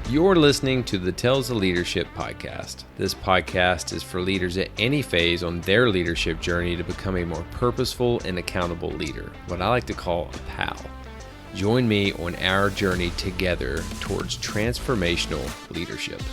You're listening to the Tales of Leadership podcast. This podcast is for leaders at any phase on their leadership journey to become a more purposeful and accountable leader, what I like to call a PAL. Join me on our journey together towards transformational leadership.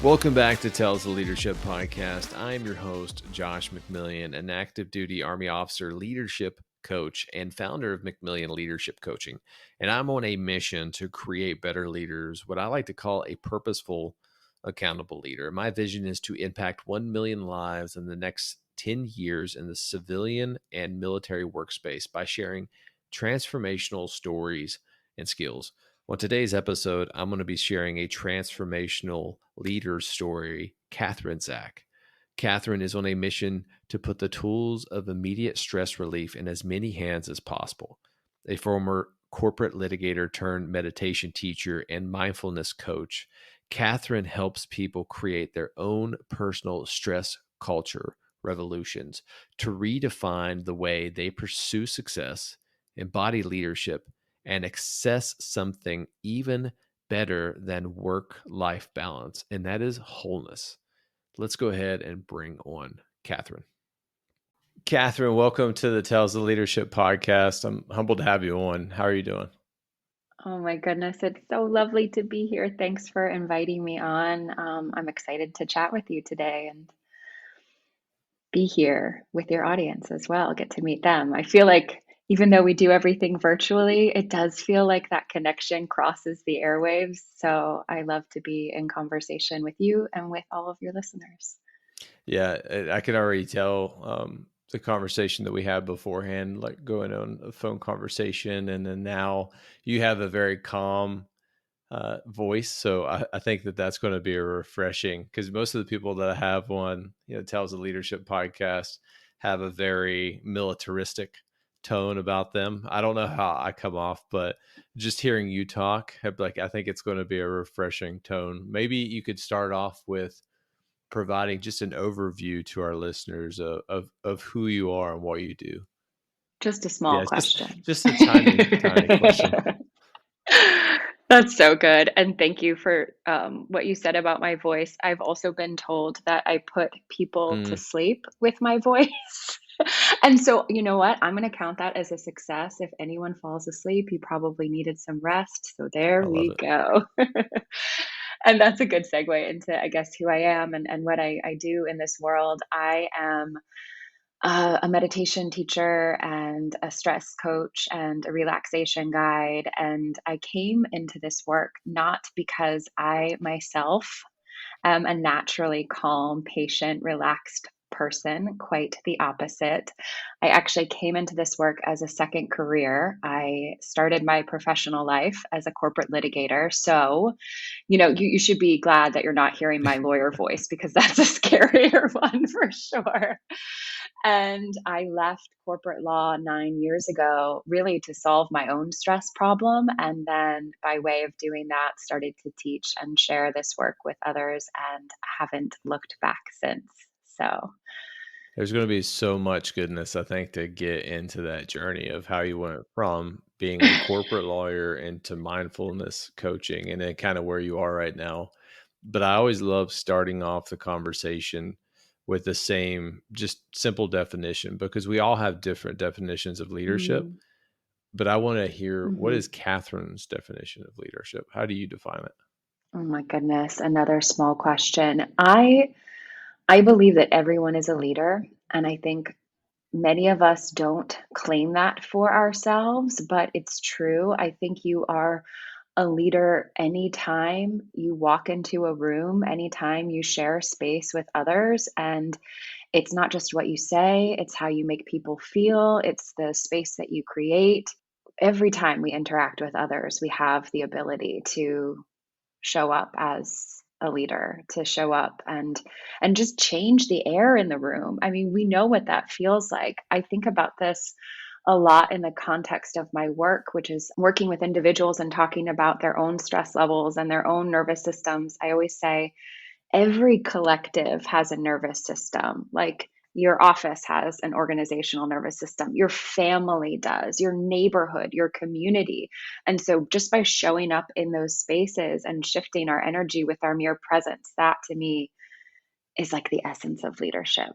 Welcome back to Tales of Leadership podcast. I am your host, Josh McMillian, an active duty Army officer, leadership coach, and founder of McMillian Leadership Coaching. And I'm on a mission to create better leaders, what I like to call a purposeful, accountable leader. My vision is to impact 1 million lives in the next 10 years in the civilian and military workspace by sharing transformational stories and skills. On today's episode, I'm going to be sharing a transformational leader story, Catherine Zack. Catherine is on a mission to put the tools of immediate stress relief in as many hands as possible. A former corporate litigator turned meditation teacher and mindfulness coach, Catherine helps people create their own personal stress culture revolutions to redefine the way they pursue success, embody leadership, and access something even better than work-life balance, and that is wholeness. Let's go ahead and bring on Catherine. Catherine, welcome to the Tales of Leadership podcast. I'm humbled to have you on. How are you doing? Oh my goodness, it's so lovely to be here. Thanks for inviting me on. I'm excited to chat with you today and be here with your audience as well, get to meet them. I feel like even though we do everything virtually, it does feel like that connection crosses the airwaves. So I love to be in conversation with you and with all of your listeners. Yeah, I can already tell the conversation that we had beforehand, like going on a phone conversation, and then now you have a very calm voice. So I think that that's going to be a refreshing, because most of the people that I have on, Tales of Leadership podcast have a very militaristic tone about them. I don't know how I come off, but just hearing you talk, I think it's going to be a refreshing tone. Maybe you could start off with providing just an overview to our listeners of who you are and what you do. Just a small question. Just a tiny question. That's so good. And thank you for what you said about my voice. I've also been told that I put people to sleep with my voice. And so, you know what? I'm going to count that as a success. If anyone falls asleep, you probably needed some rest. So there we go. And that's a good segue into, I guess, who I am and what I do in this world. I am a meditation teacher and a stress coach and a relaxation guide. And I came into this work not because I myself am a naturally calm, patient, relaxed person, quite the opposite. I actually came into this work as a second career. I started my professional life as a corporate litigator. So, you should be glad that you're not hearing my lawyer voice, because that's a scarier one for sure. And I left corporate law 9 years ago, really to solve my own stress problem. And then by way of doing that, started to teach and share this work with others and haven't looked back since. So there's going to be so much goodness, I think, to get into that journey of how you went from being a corporate lawyer into mindfulness coaching and then kind of where you are right now. But I always love starting off the conversation with the same, just simple definition, because we all have different definitions of leadership. But I want to hear, what is Catherine's definition of leadership? How do you define it? Oh my goodness, another small question. I believe that everyone is a leader, and I think many of us don't claim that for ourselves, but it's true. I think you are a leader anytime you walk into a room, anytime you share space with others. And it's not just what you say, it's how you make people feel, it's the space that you create. Every time we interact with others, we have the ability to show up as a leader, to show up and just change the air in the room. I mean, we know what that feels like. I think about this a lot in the context of my work, which is working with individuals and talking about their own stress levels and their own nervous systems. I always say every collective has a nervous system. Like Your office has an organizational nervous system. Your family does, your neighborhood, your community. And so just by showing up in those spaces and shifting our energy with our mere presence, that to me is like the essence of leadership.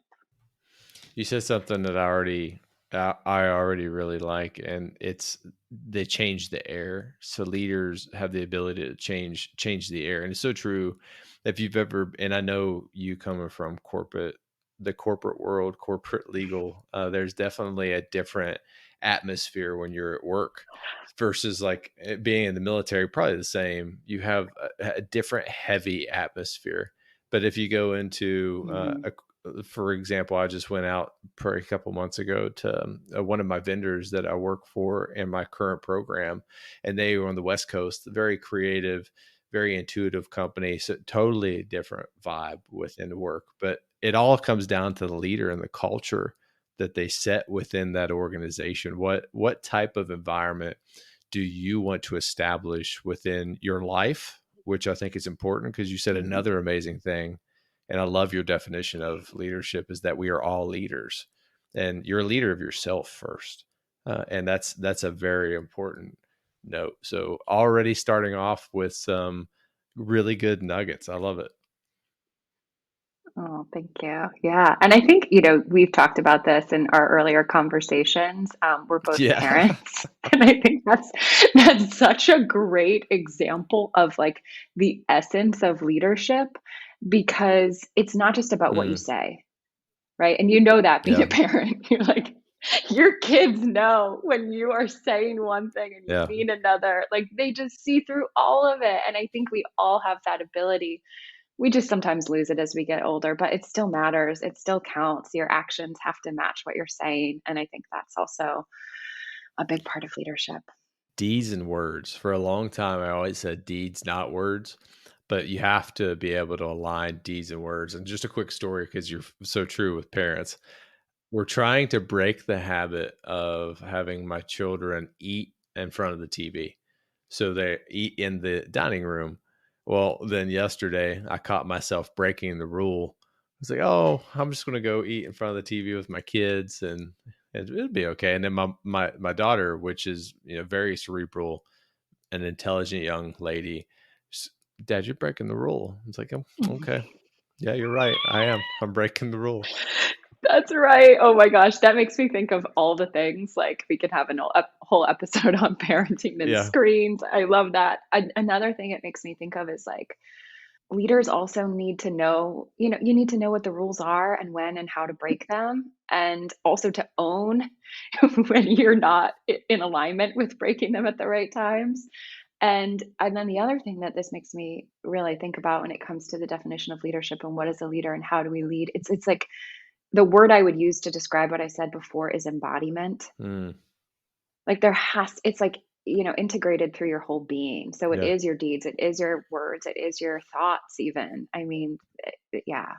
You said something that I already really like, and it's they change the air. So leaders have the ability to change the air, and it's so true. If you've ever, and I know you coming from the corporate world, corporate legal, there's definitely a different atmosphere when you're at work versus like being in the military. Probably the same. You have a different heavy atmosphere. But if you go into Mhm. for example, I just went out for a couple months ago to one of my vendors that I work for in my current program, and they were on the West Coast, very creative, very intuitive company. So totally different vibe within work, but it all comes down to the leader and the culture that they set within that organization. What type of environment do you want to establish within your life? Which I think is important because you said Mhm. another amazing thing, and I love your definition of leadership is that we are all leaders, and you're a leader of yourself first, and that's a very important note. So already starting off with some really good nuggets. I love it. Oh, thank you. Yeah. And I think, we've talked about this in our earlier conversations. We're both Yeah. parents. And I think that's such a great example of like the essence of leadership because it's not just about what you Mm, say, right? And you know that being a yeah. parent, you're like, your kids know when you are saying one thing and you Yeah. mean another. Like they just see through all of it. And I think we all have that ability. We just sometimes lose it as we get older, but it still matters. It still counts. Your actions have to match what you're saying. And I think that's also a big part of leadership. Deeds and words. For a long time, I always said deeds, not words, but you have to be able to align deeds and words. And just a quick story because you're so true with parents. We're trying to break the habit of having my children eat in front of the TV. So they eat in the dining room. Well, then yesterday I caught myself breaking the rule. I was like, "Oh, I'm just going to go eat in front of the TV with my kids, and it'll be okay." And then my daughter, which is very cerebral, an intelligent young lady, Dad, you're breaking the rule. It's like, "Oh, okay, yeah, you're right. I am. I'm breaking the rule." That's right. Oh my gosh, that makes me think of all the things. Like we could have a whole episode on parenting and Yeah. screens. I love that. Another thing it makes me think of is like leaders also need to know, you need to know what the rules are and when and how to break them, and also to own when you're not in alignment with breaking them at the right times. And then the other thing that this makes me really think about when it comes to the definition of leadership and what is a leader and how do we lead, it's like the word I would use to describe what I said before is embodiment. Mm, Like it's like, integrated through your whole being. So it yeah. is your deeds, it is your words, it is your thoughts even. I mean, yeah.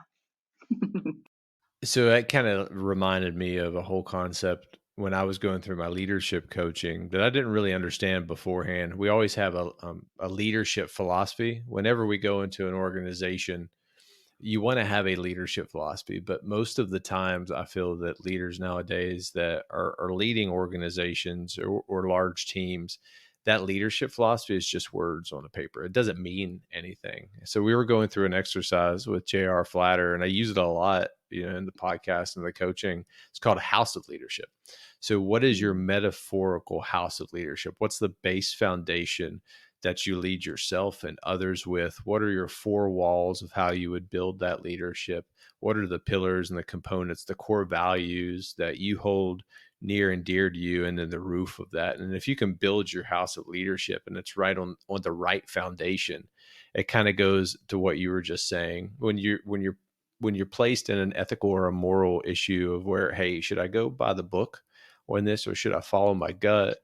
So that kind of reminded me of a whole concept when I was going through my leadership coaching that I didn't really understand beforehand. We always have a leadership philosophy. Whenever we go into an organization, you want to have a leadership philosophy, but most of the times I feel that leaders nowadays that are leading organizations or large teams, that leadership philosophy is just words on a paper. It doesn't mean anything. So we were going through an exercise with JR Flatter, and I use it a lot, in the podcast and the coaching. It's called a house of leadership. So what is your Mm, metaphorical house of leadership? What's the base foundation that you lead yourself and others with? What are your four walls of how you would build that leadership? What are the pillars and the components, the core values that you hold near and dear to you, and then the roof of that? And if you can build your house of leadership and it's right on the right foundation, it kind of goes to what you were just saying. When you're placed in an ethical or a moral issue of where, hey, should I go by the book on this or should I follow my gut?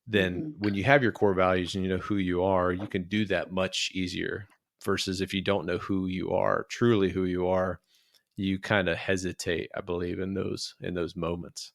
Then mhm. when you have your core values and you know who you are, you can do that much easier versus if you don't know who you are, truly who you are, you kind of hesitate, I believe, in those moments.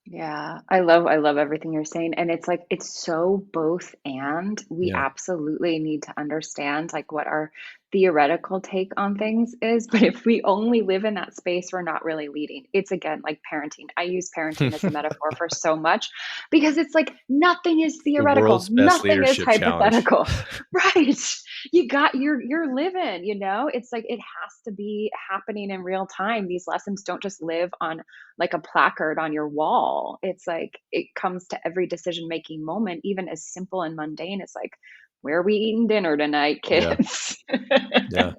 Yeah, I love everything you're saying, and it's like it's so both and. We Yeah. absolutely need to understand like what our theoretical take on things is, but if we only live in that space, we're not really leading. It's again like parenting. I use parenting as a metaphor for so much because it's like nothing is The theoretical, world's best nothing is leadership challenge. hypothetical. Right. You're living, you know? It's like it has to be happening in real time. These lessons don't just live on like a placard on your wall. It's like it comes to every decision making moment, even as simple and mundane as like, where are we eating dinner tonight, Yeah. kids? Yeah.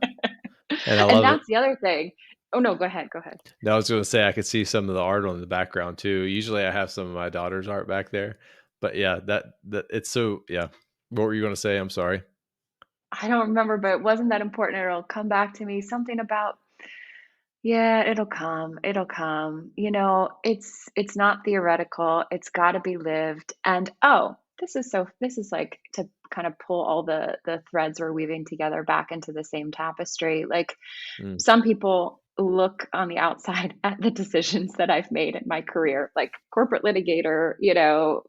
And I And love it. that's the other thing. Oh no, go ahead. Go ahead. No, I was gonna say I could see some of the art on the background too. Usually I have some of my daughter's art back there. But yeah, that it's so yeah. What were you gonna say? I'm sorry. I don't remember, but it wasn't that important. It'll come back to me. Something about yeah, it'll come. It'll come. You know, it's not theoretical. It's got to be lived. And oh, this is like to kind of pull all the threads we're weaving together back into the same tapestry. Like Mm, some people look on the outside at the decisions that I've made in my career, like corporate litigator, you know,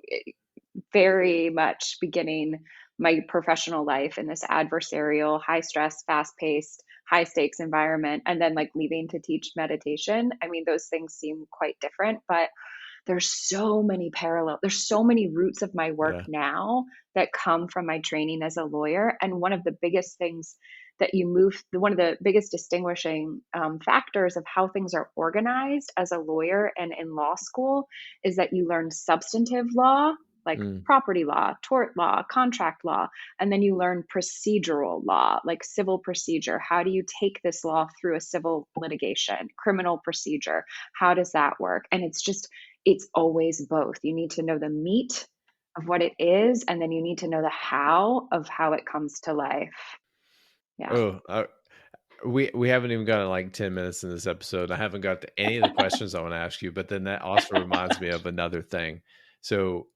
very much beginning my professional life in this adversarial, high stress, fast paced, high stakes environment, and then like leaving to teach meditation. I mean, those things seem quite different, but there's so many parallel, there's so many roots of my work yeah. now that come from my training as a lawyer. And one of the biggest things that you move, one of the biggest distinguishing factors of how things are organized as a lawyer and in law school is that you learn substantive law, like Mm, property law, tort law, contract law, and then you learn procedural law, like civil procedure. How do you take this law through a civil litigation, criminal procedure? How does that work? And it's always both. You need to know the meat of what it is, and then you need to know the how of how it comes to life. Yeah. oh, we haven't even gotten like 10 minutes in this episode. I haven't got to any of the questions I want to ask you, but then that also reminds me of another thing. So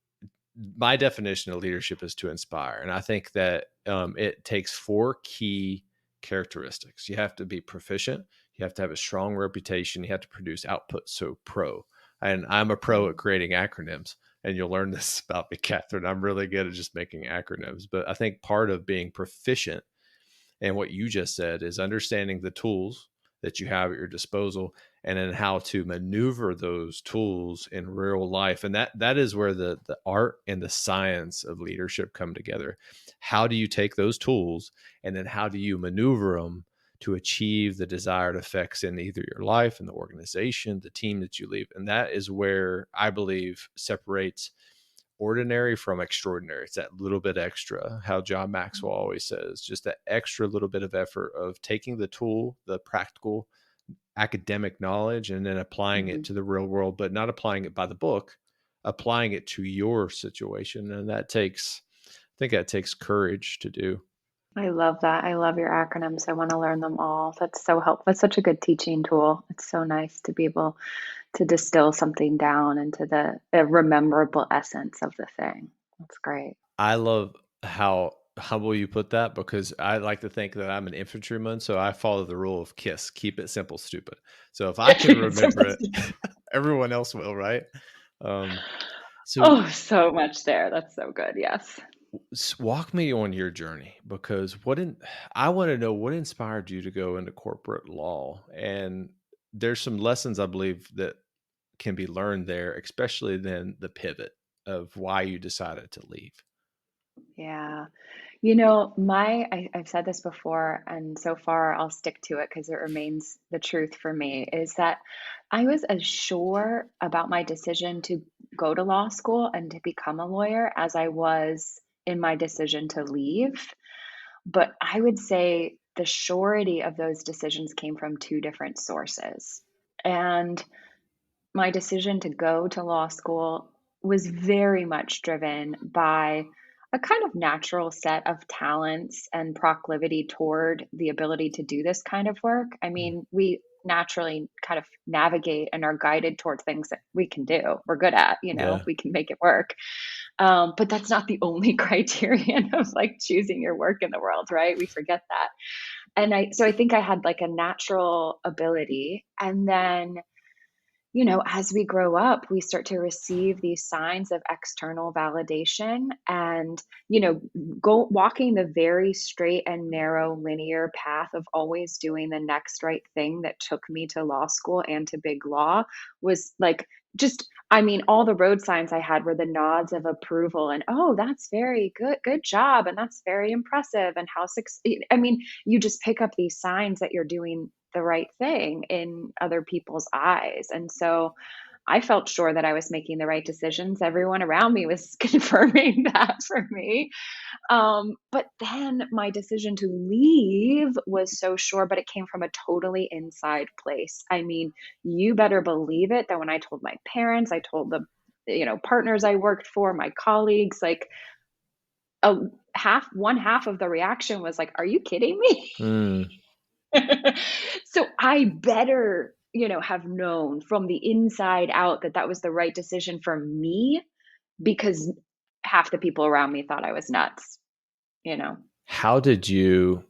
my definition of leadership is to inspire. And I think that it takes four key characteristics. You have to be proficient, you have to have a strong reputation, you have to produce output. So, pro. And I'm a pro at Mm, creating acronyms. And you'll learn this about me, Catherine. I'm really good at just making acronyms. But I think part of being proficient and what you just said is understanding the tools that you have at your disposal and then how to maneuver those tools in real life. And that is where the art and the science of leadership come together. How do you take those tools and then how do you maneuver them to achieve the desired effects in either your life and the organization, the team that you leave? And that is where I believe separates ordinary from extraordinary. It's that little bit extra, how John Maxwell always says, just that extra little bit of effort of taking the tool, the practical academic knowledge, and then applying it mhm. to the real world, but not applying it by the book, applying it to your situation. And that takes, I think that takes courage to do. I love that. I love your acronyms. I want to learn them all. That's so helpful. That's such a good teaching tool. It's so nice to be able to distill something down into the rememberable essence of the thing. That's great. I love how humble you put that because I like to think that I'm an infantryman, so I follow the rule of KISS, keep it simple, stupid. So if I can remember it, everyone else will, right? Um, so Oh, so much there. That's so good. Yes. walk me on your journey because I want to know what inspired you to go into corporate law, and there's some lessons I believe that can be learned there, especially then the pivot of why you decided to leave. Yeah. You know, I've said this before, and so far I'll stick to it because it remains the truth for me, is that I was as sure about my decision to go to law school and to become a lawyer as I was in my decision to leave. But I would say the surety of those decisions came from two different sources. And my decision to go to law school was very much driven by a kind of natural set of talents and proclivity toward the ability to do this kind of work. I Mm. mean, we naturally kind of navigate and are guided towards things that we can do, we're good at, you know, Yeah. we can make it work. But that's not the only criterion of like choosing your work in the world, right? We forget that. So I think I had like a natural ability. And then as we grow up, we start to receive these signs of external validation and, go walking the very straight and narrow linear path of always doing the next right thing that took me to law school and to big law was like all the road signs I had were the nods of approval and, oh, that's very good job. And that's very impressive. And you just pick up these signs that you're doing the right thing in other people's eyes. And so I felt sure that I was making the right decisions. Everyone around me was confirming that for me. But then my decision to leave was so sure, but it came from a totally inside place. I mean, you better believe it that when I told my parents, I told the partners I worked for, my colleagues, like one half of the reaction was like, "Are you kidding me?" Mm. So I better, have known from the inside out that that was the right decision for me because half the people around me thought I was nuts, you know? How did you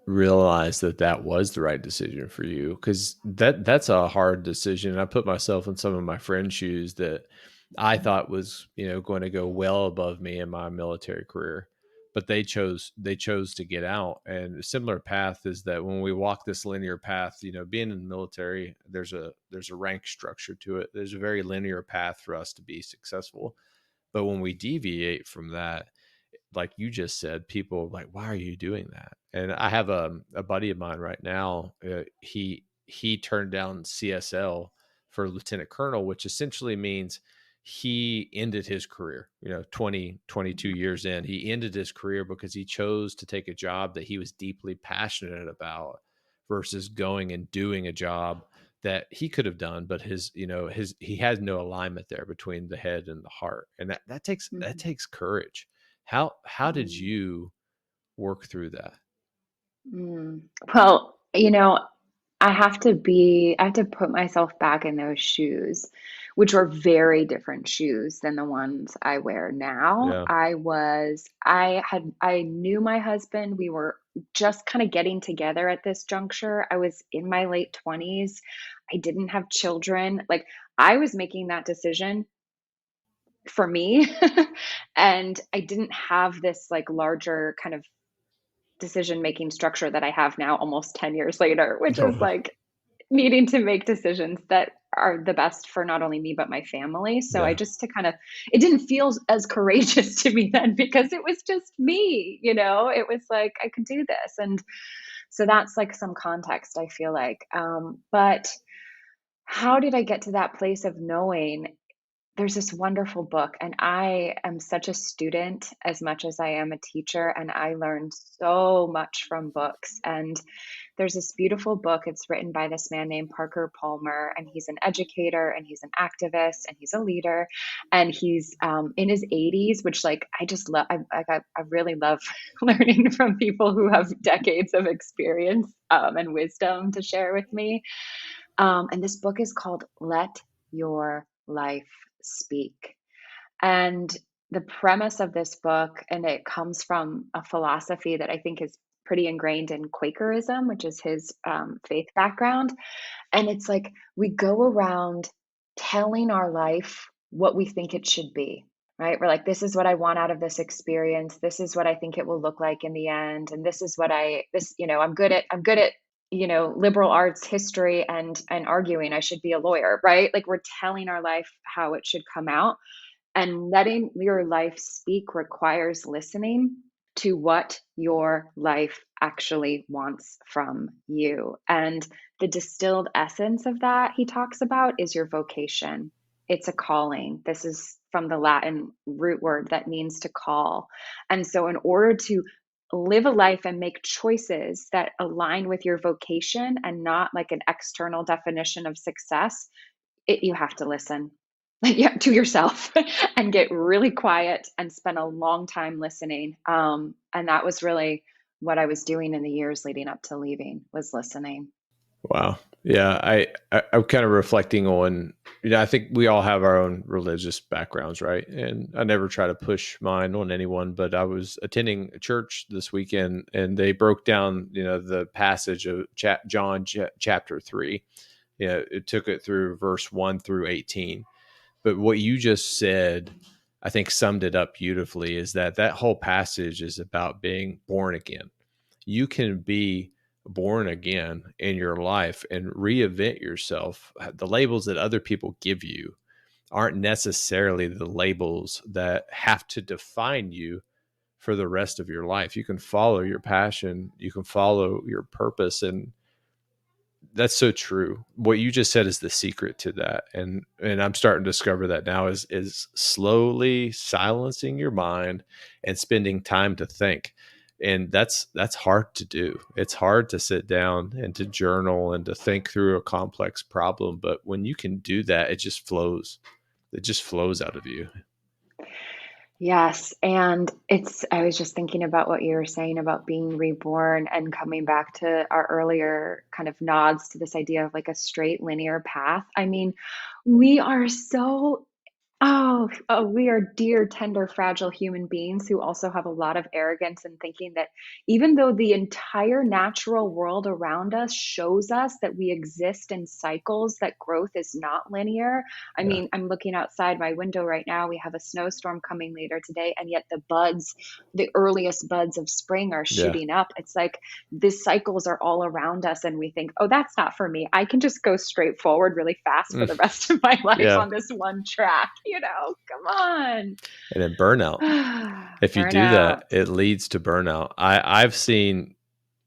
realize that that was the right decision for you? Because that's a hard decision. I put myself in some of my friends' shoes that I thought was, going to go well above me in my military career, but they chose to get out. And a similar path is that when we walk this linear path, being in the military, there's a rank structure to it. There's a very linear path for us to be successful. But when we deviate from that, like you just said, people are like, why are you doing that? And I have a buddy of mine right now. He turned down CSL for lieutenant colonel, which essentially means he ended his career, 22 years in. He ended his career because he chose to take a job that he was deeply passionate about versus going and doing a job that he could have done, but he has no alignment there between the head and the heart. And that Mhm. takes courage. How did Mm. you work through that? Mm. Well, I have to put myself back in those shoes, which were very different shoes than the ones I wear now. Yeah. I knew my husband. We were just kind of getting together at this juncture. I was in my late 20s. I didn't have children. Like I was making that decision for me. And I didn't have this like larger kind of decision making structure that I have now almost 10 years later, which Oh, is like needing to make decisions that are the best for not only me but my family. So I yeah. just to kind of it didn't feel as courageous to me then because it was just me, It was like I could do this. And so that's like some context I feel like. But how did I get to that place of knowing there's this wonderful book, and I am such a student as much as I am a teacher, and I learned so much from books. And there's this beautiful book. It's written by this man named Parker Palmer, and he's an educator, and he's an activist, and he's a leader, and he's in his 80s, which like I just love. I really love learning from people who have decades of experience and wisdom to share with me. And this book is called Let Your Life Speak. And the premise of this book, and it comes from a philosophy that I think is pretty ingrained in Quakerism, which is his faith background. And it's like we go around telling our life what we think it should be, right? We're like, this is what I want out of this experience. This is what I think it will look like in the end. And this is what I'm good at, liberal arts history and arguing. I should be a lawyer, right? Like we're telling our life how it should come out. And letting your life speak requires listening to what your life actually wants from you. And the distilled essence of that he talks about is your vocation. It's a calling. This is from the Latin root word that means to call. And so, in order to live a life and make choices that align with your vocation and not like an external definition of success, you have to listen. Yeah, to yourself and get really quiet and spend a long time listening. And that was really what I was doing in the years leading up to leaving was listening. Wow. Yeah. I'm kind of reflecting on, I think we all have our own religious backgrounds, right? And I never try to push mine on anyone, but I was attending a church this weekend and they broke down, the passage of John chapter 3. it took it through verse 1 through 18. But what you just said, I think summed it up beautifully, is that whole passage is about being born again. You can be born again in your life and reinvent yourself. The labels that other people give you aren't necessarily the labels that have to define you for the rest of your life. You can follow your passion, you can follow your purpose, and that's so true. What you just said is the secret to that. And I'm starting to discover that now is slowly silencing your mind and spending time to think. And that's hard to do. It's hard to sit down and to journal and to think through a complex problem. But when you can do that, it just flows. It just flows out of you. Yes, and I was just thinking about what you were saying about being reborn and coming back to our earlier kind of nods to this idea of like a straight linear path. I mean, we are so we are dear, tender, fragile human beings who also have a lot of arrogance in thinking that even though the entire natural world around us shows us that we exist in cycles, that growth is not linear. I Yeah. mean, I'm looking outside my window right now. We have a snowstorm coming later today, and yet the earliest buds of spring are Yeah. shooting up. It's like these cycles are all around us, and we think, oh, that's not for me. I can just go straight forward really fast for the rest of my life Yeah. on this one track. Come on. And then burnout. If you do Burnout. that, it leads to burnout. I've seen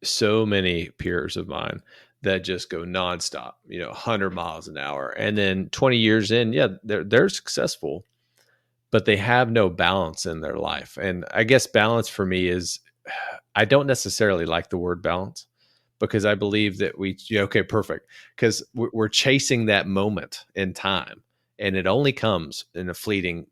so many peers of mine that just go nonstop, 100 miles an hour. And then 20 years in, yeah, they're successful, but they have no balance in their life. And I guess balance for me is, I don't necessarily like the word balance, because I believe that okay, perfect. Because we're chasing that moment in time, and it only comes in a fleeting.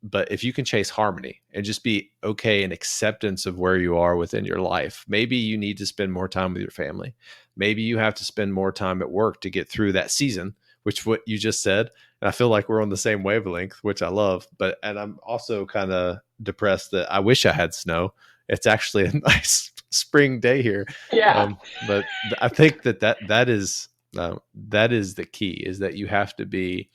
But if you can chase harmony and just be okay in acceptance of where you are within your life, maybe you need to spend more time with your family. Maybe you have to spend more time at work to get through that season, which what you just said. And I feel like we're on the same wavelength, which I love. And I'm also kind of depressed that I wish I had snow. It's actually a nice spring day here. Yeah. But I think that is the key, is that you have to be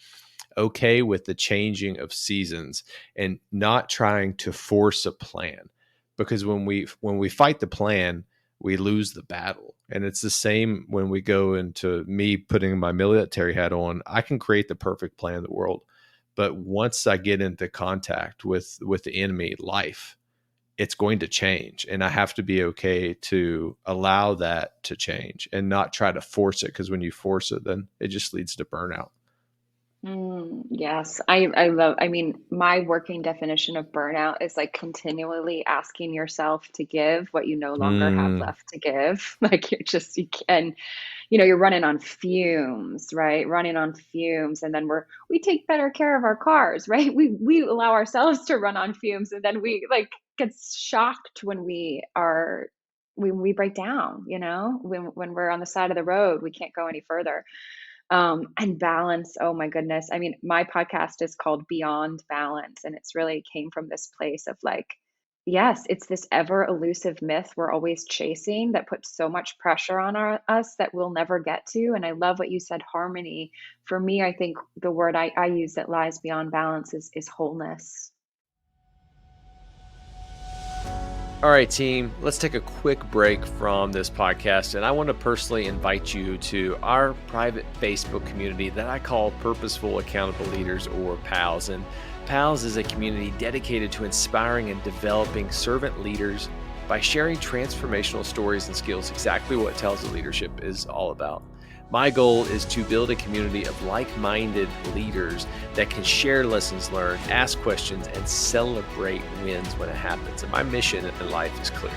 okay with the changing of seasons and not trying to force a plan, because when we fight the plan, we lose the battle. And it's the same when we go into me putting my military hat on. I can create the perfect plan in the world, but once I get into contact with the enemy life, it's going to change, and I have to be okay to allow that to change and not try to force it, because when you force it, then it just leads to burnout. Yes, I mean, my working definition of burnout is like continually asking yourself to give what you no longer have Mm, left to give. Like you can, you're running on fumes, right? Running on fumes. And then we take better care of our cars, right? We allow ourselves to run on fumes, and then we like get shocked when we break down, when we're on the side of the road, we can't go any further. And balance, oh my goodness. I mean, my podcast is called Beyond Balance, and it's really came from this place of like, yes, it's this ever elusive myth we're always chasing that puts so much pressure on us that we'll never get to. And I love what you said, harmony. For me, I think the word I use that lies beyond balance is wholeness. All right, team, let's take a quick break from this podcast. And I want to personally invite you to our private Facebook community that I call Purposeful Accountable Leaders, or PALS. And PALS is a community dedicated to inspiring and developing servant leaders by sharing transformational stories and skills, exactly what Tales of Leadership is all about. My goal is to build a community of like-minded leaders that can share lessons learned, ask questions, and celebrate wins when it happens. And my mission in life is clear.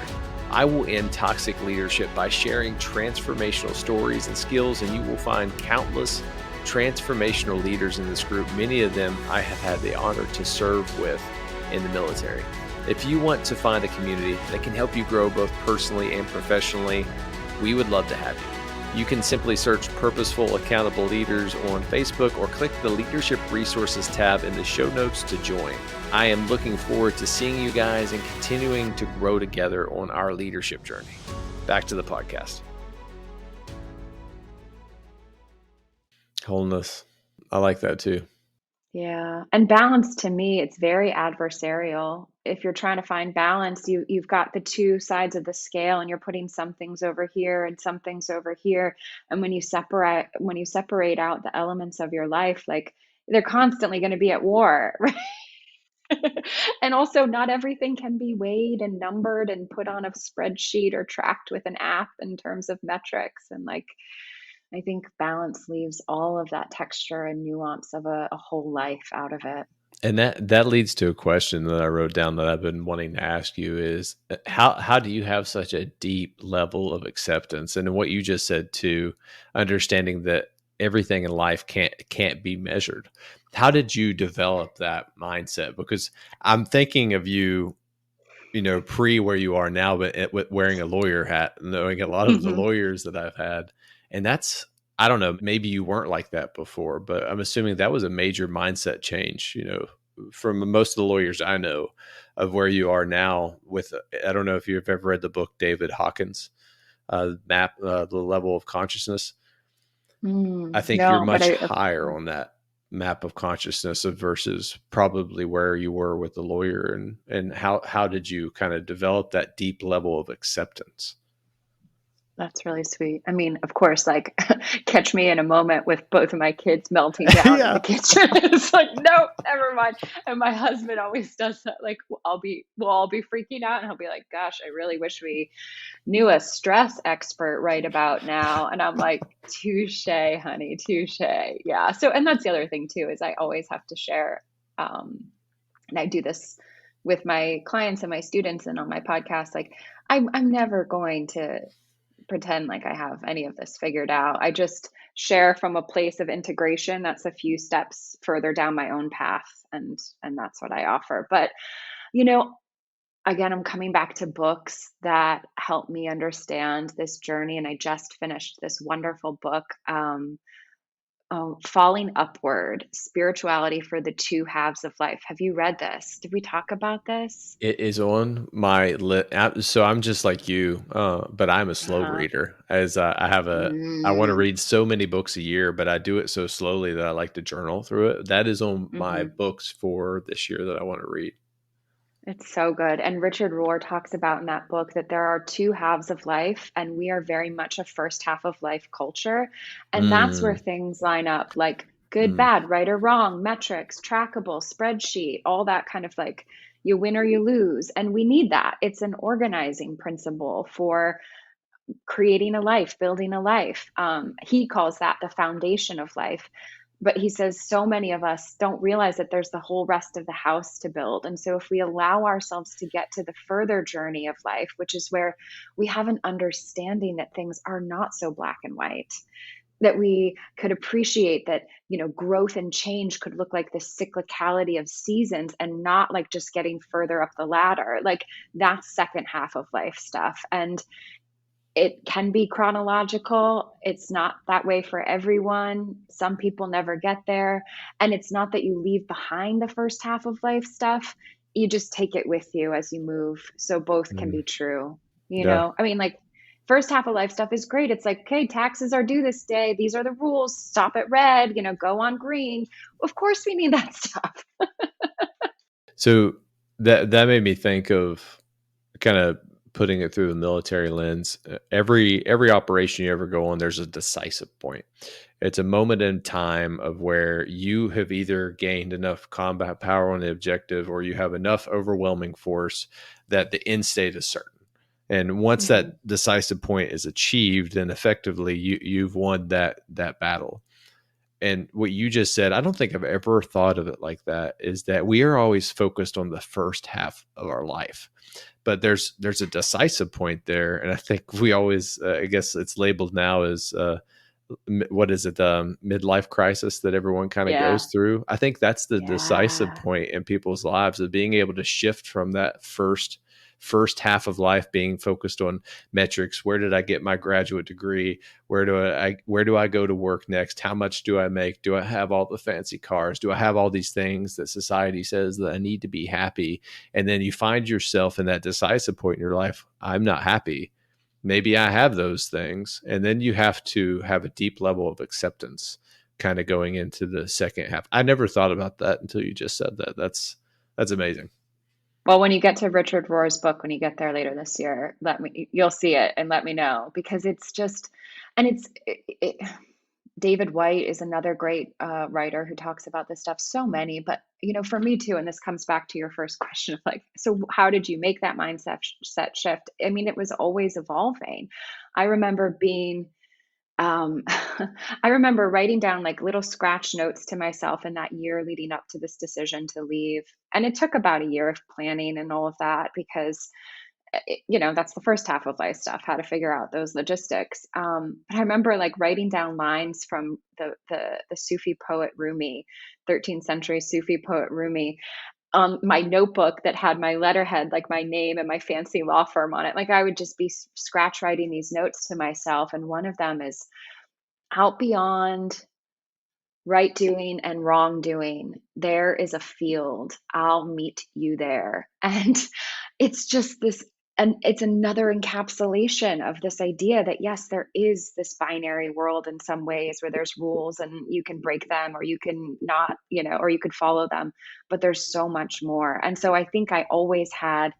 I will end toxic leadership by sharing transformational stories and skills, and you will find countless transformational leaders in this group. Many of them I have had the honor to serve with in the military. If you want to find a community that can help you grow both personally and professionally, we would love to have you. You can simply search Purposeful Accountable Leaders on Facebook, or click the Leadership Resources tab in the show notes to join. I am looking forward to seeing you guys and continuing to grow together on our leadership journey. Back to the podcast. Wholeness. I like that too. Yeah. And balance to me, it's very adversarial. If you're trying to find balance, you've got the two sides of the scale and you're putting some things over here and some things over here. And when you separate out the elements of your life, like they're constantly going to be at war, right? And also not everything can be weighed and numbered and put on a spreadsheet or tracked with an app in terms of metrics. And like I think balance leaves all of that texture and nuance of a whole life out of it. And that leads to a question that I wrote down that I've been wanting to ask you is how do you have such a deep level of acceptance? And what you just said too, understanding that everything in life can't be measured. How did you develop that mindset? Because I'm thinking of you, pre where you are now, but with wearing a lawyer hat, knowing a lot of the Mhm. lawyers that I've had, and I don't know, maybe you weren't like that before, but I'm assuming that was a major mindset change, from most of the lawyers I know of where you are now with, I don't know if you've ever read the book, David Hawkins, the level of consciousness. I think you're No, but much I higher on that map of consciousness of versus probably where you were with the lawyer, and how did you kind of develop that deep level of acceptance? that's really sweet. I mean, of course, like catch me in a moment with both of my kids melting down in the Yeah. kitchen. It's like, nope, never mind. And my husband always does that. Like we'll all be freaking out and he'll be like, gosh, I really wish we knew a stress expert right about now. And I'm like, touche, honey, touche. Yeah. So, and that's the other thing too, is I always have to share. And I do this with my clients and my students and on my podcast. Like, I'm never going to pretend like I have any of this figured out. I just share from a place of integration that's a few steps further down my own path, and that's what I offer. But, you know, again, I'm coming back to books that help me understand this journey, and I just finished this wonderful book, Falling Upward: Spirituality for the Two Halves of Life. Have you read this? Did we talk about this? It is on my list. So I'm just like you, but I'm a slow Uh-huh. reader. As I want to Mm, read so many books a year, but I do it so slowly that I like to journal through it. That is on my mhm. books for this year that I want to read. It's so good. And Richard Rohr talks about in that book that there are two halves of life, and we are very much a first half of life culture. And that's where Mm, things line up like good, mm, bad, right or wrong, metrics, trackable, spreadsheet, all that kind of like you win or you lose. And we need that. It's an organizing principle for creating a life, building a life. He calls that the foundation of life. But he says so many of us don't realize that there's the whole rest of the house to build. And so, if we allow ourselves to get to the further journey of life, which is where we have an understanding that things are not so black and white, that we could appreciate that, growth and change could look like the cyclicality of seasons and not like just getting further up the ladder. Like that's second half of life stuff. And it can be chronological. It's not that way for everyone. Some people never get there. And it's not that you leave behind the first half of life stuff. You just take it with you as you move. So both can mm. be true. Yeah. I mean, like, first half of life stuff is great. It's like, okay, taxes are due this day. These are the rules. Stop at red, go on green. Of course, we need that stuff. So that made me think of kind of putting it through the military lens. Every operation you ever go on, there's a decisive point. It's a moment in time of where you have either gained enough combat power on the objective or you have enough overwhelming force that the end state is certain. And once Hmm. that decisive point is achieved, then effectively you've won that battle. And what you just said, I don't think I've ever thought of it like that, is that we are always focused on the first half of our life, but there's a decisive point there. And I think we always, I guess it's labeled now as, what is it, midlife crisis that everyone kind of Yeah. goes through. I think that's the decisive Yeah. point in people's lives, of being able to shift from that first half of life being focused on metrics. Where did I get my graduate degree? Where do I go to work next? How much do I make? Do I have all the fancy cars? Do I have all these things that society says that I need to be happy? And then you find yourself in that decisive point in your life. I'm not happy. Maybe I have those things. And then you have to have a deep level of acceptance kind of going into the second half. I never thought about that until you just said that. That's amazing. Well, when you get to Richard Rohr's book, when you get there later this year, you'll see it and let me know, because it's just, and David White is another great writer who talks about this stuff. So many, but for me too, and this comes back to your first question of like, so how did you make that mindset set shift? I mean, it was always evolving. I remember being I remember writing down like little scratch notes to myself in that year leading up to this decision to leave. And it took about a year of planning and all of that, because that's the first half of life stuff, how to figure out those logistics. But I remember like writing down lines from the Sufi poet Rumi, 13th century Sufi poet Rumi, on my notebook that had my letterhead, like my name and my fancy law firm on it. Like I would just be scratch writing these notes to myself. And one of them is, out beyond right doing and wrongdoing, there is a field. I'll meet you there. And it's just this, and it's another encapsulation of this idea that yes, there is this binary world in some ways where there's rules and you can break them or you can not, or you could follow them, but there's so much more. And so I think I always had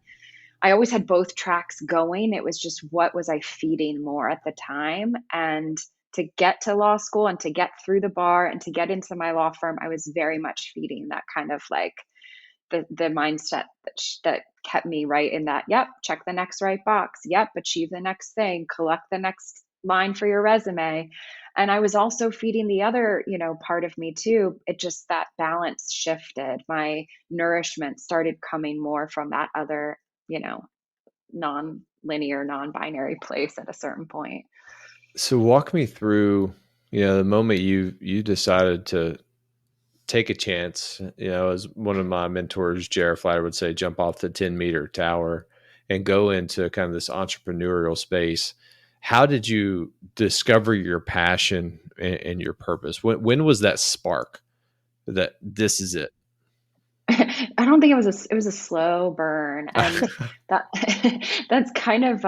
both tracks going. It was just, what was I feeding more at the time? And to get to law school and to get through the bar and to get into my law firm, I was very much feeding that kind of like the mindset that kept me right in that, yep, check the next right box. Yep, achieve the next thing, collect the next line for your resume. And I was also feeding the other, part of me too. It just, that balance shifted. My nourishment started coming more from that other, non-linear, non-binary place at a certain point. So walk me through, the moment you decided to take a chance. As one of my mentors, Jared Flatter, would say, jump off the 10-meter tower and go into kind of this entrepreneurial space. How did you discover your passion and your purpose? When was that spark that this is it? I don't think it was a slow burn. And that that's kind of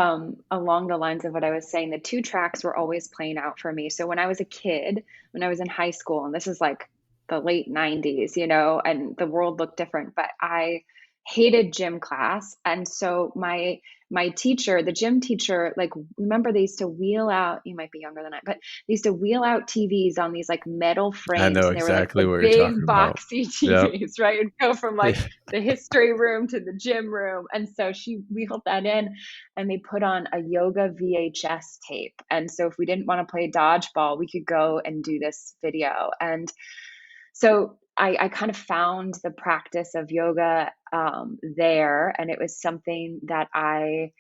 along the lines of what I was saying. The two tracks were always playing out for me. So when I was a kid, when I was in high school, and this is like the late 90s, and the world looked different, but I hated gym class. And so my teacher, the gym teacher, like, remember they used to wheel out, you might be younger than I, but they used to wheel out TVs on these like metal I frames, know and they were like exactly the what you're talking big about. boxy Yep. TVs, right? It'd go from like Yeah. the history room to the gym room. And so she wheeled that in, and they put on a yoga VHS tape. And so if we didn't want to play dodgeball, we could go and do this video. And so I kind of found the practice of yoga there. And it was something that I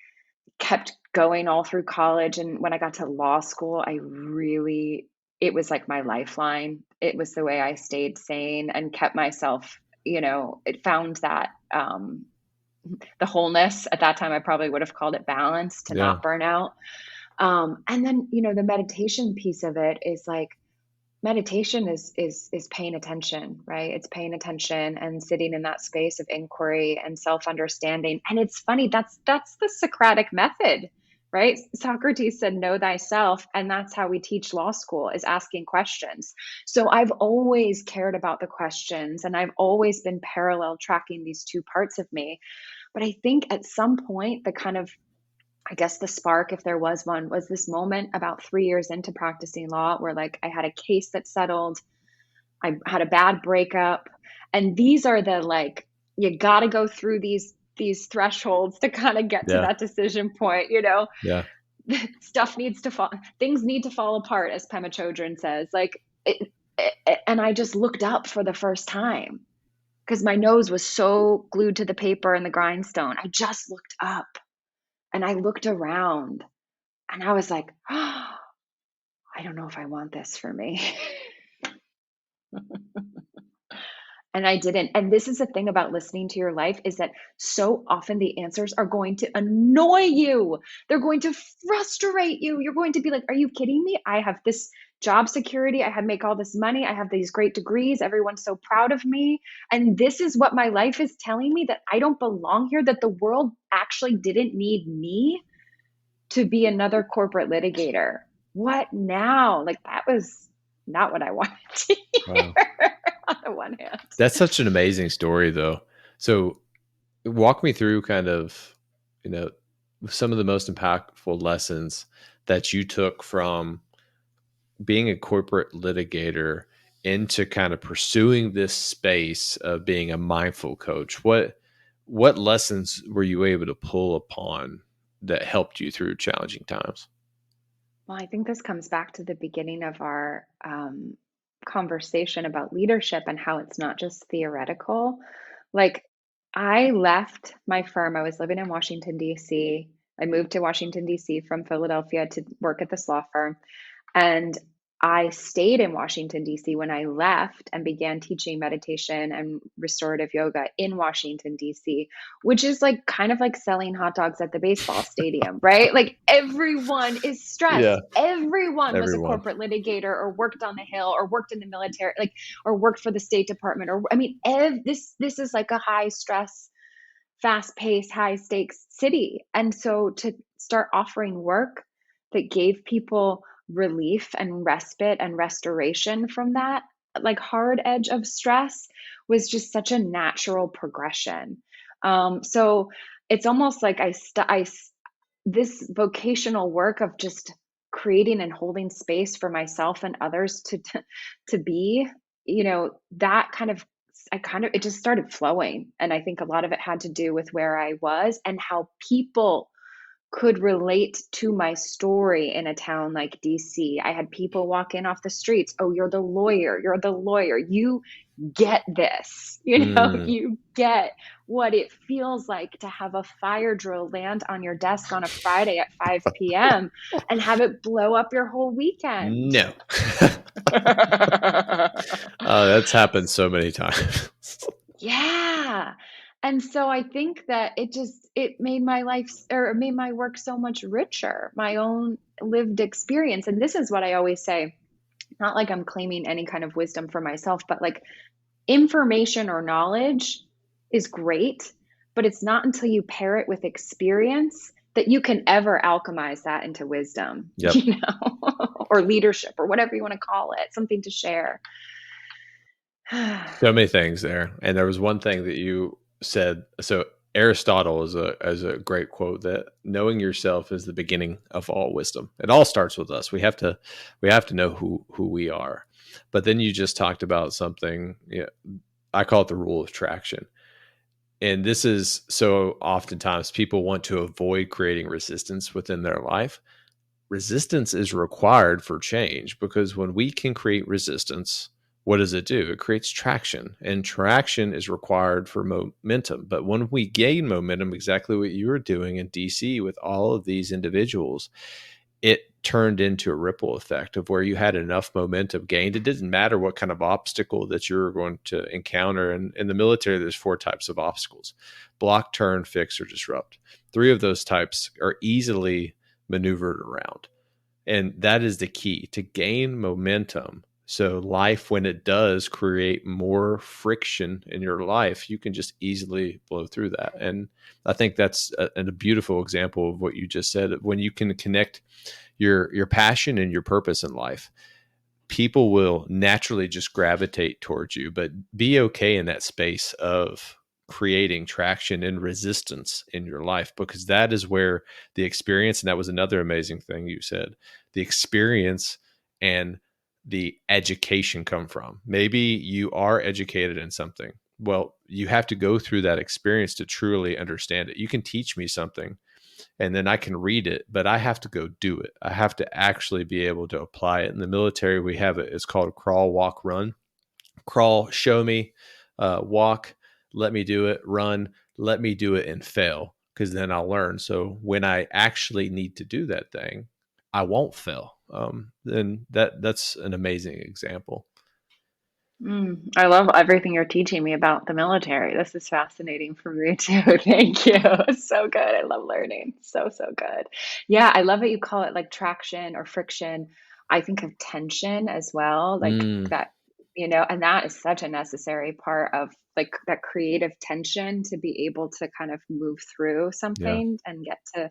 kept going all through college. And when I got to law school, it was like my lifeline. It was the way I stayed sane and kept myself, it found that the wholeness. At that time, I probably would have called it balance, to Yeah. not burn out. And then, the meditation piece of it is like, meditation is paying attention, right? It's paying attention and sitting in that space of inquiry and self-understanding. And it's funny, that's the Socratic method, right? Socrates said, know thyself. And that's how we teach law school, is asking questions. So I've always cared about the questions, and I've always been parallel tracking these two parts of me. But I think at some point, the kind of, I guess the spark, if there was one, was this moment about 3 years into practicing law where like I had a case that settled, I had a bad breakup, and these are the, like, you got to go through these thresholds to kind of get to Yeah. that decision point, Yeah. things need to fall apart, as Pema Chodron says. Like and I just looked up for the first time because my nose was so glued to the paper and the grindstone. I just looked up. And I looked around and I was like, oh, I don't know if I want this for me. And I didn't. And this is the thing about listening to your life, is that so often the answers are going to annoy you. They're going to frustrate you. You're going to be like, are you kidding me? I have this job security. make all this money. I have these great degrees. Everyone's so proud of me. And this is what my life is telling me, that I don't belong here, that the world actually didn't need me to be another corporate litigator. What now? Like, that was not what I wanted to Wow. hear on the one hand. That's such an amazing story, though. So, walk me through kind of, you know, some of the most impactful lessons that you took from being a corporate litigator into kind of pursuing this space of being a mindful coach. What lessons were you able to pull upon that helped you through challenging times? Well, I think this comes back to the beginning of our conversation about leadership and how it's not just theoretical. Like, I left my firm, I was living in Washington, D.C. I moved to Washington, D.C. from Philadelphia to work at this law firm. And I stayed in Washington, D.C. when I left and began teaching meditation and restorative yoga in Washington, D.C., which is like kind of like selling hot dogs at the baseball stadium, right? Like everyone is Yeah, stressed. Everyone was a everyone. corporate litigator or worked on the Hill or worked in the military, like, or worked for the State Department. Or, I mean, this is like a high stress, fast paced, high stakes city. And so to start offering work that gave people relief and respite and restoration from that, like hard edge of stress, was just such a natural progression. So it's almost like this vocational work of just creating and holding space for myself and others to be, that kind of, it just started flowing. And I think a lot of it had to do with where I was and how people could relate to my story in a town like DC. I had people walk in off the streets. Oh, you're the lawyer. You're the lawyer. You get this. Mm. You get what it feels like to have a fire drill land on your desk on a Friday at 5 p.m. and have it blow up your whole weekend. No. That's happened so many times. Yeah. And so I think that it made my life, or it made my work so much richer, my own lived experience. And this is what I always say, not like I'm claiming any kind of wisdom for myself, but like, information or knowledge is great, but it's not until you pair it with experience that you can ever alchemize that into wisdom, Yep. or leadership, or whatever you want to call it, something to share. So many things there. And there was one thing that you said. So Aristotle is a great quote that knowing yourself is the beginning of all wisdom. It all starts with us. We have to know who we are. But then you just talked about something, I call it the rule of traction. And this is so oftentimes people want to avoid creating resistance within their life. Resistance is required for change because when we can create resistance, what does it do? It creates traction, and traction is required for momentum. But when we gain momentum, exactly what you were doing in DC with all of these individuals, it turned into a ripple effect of where you had enough momentum gained. It didn't matter what kind of obstacle that you're going to encounter. And in the military, there's 4 types of obstacles: block, turn, fix, or disrupt. 3 of those types are easily maneuvered around. And that is the key to gain momentum. So life, when it does create more friction in your life, you can just easily blow through that. And I think that's a beautiful example of what you just said. When you can connect your passion and your purpose in life, people will naturally just gravitate towards you. But be okay in that space of creating traction and resistance in your life, because that is where the experience, and that was another amazing thing you said, the experience and the education come from. Maybe you are educated in something. Well, you have to go through that experience to truly understand it. You can teach me something and then I can read it, but I have to go do it. I have to actually be able to apply it. In the military, we have it. It's called crawl, walk, run. Crawl, show me. Walk, let me do it. Run, let me do it and fail, because then I'll learn. So when I actually need to do that thing, I won't fail. Then that's an amazing example. I love everything you're teaching me about the military. This is fascinating for me too. Thank you. It's so good. I love learning. So, so good. Yeah, I love that you call it like traction or friction. I think of tension as well, like Mm, that, and that is such a necessary part of like that creative tension to be able to kind of move through yeah. something and get to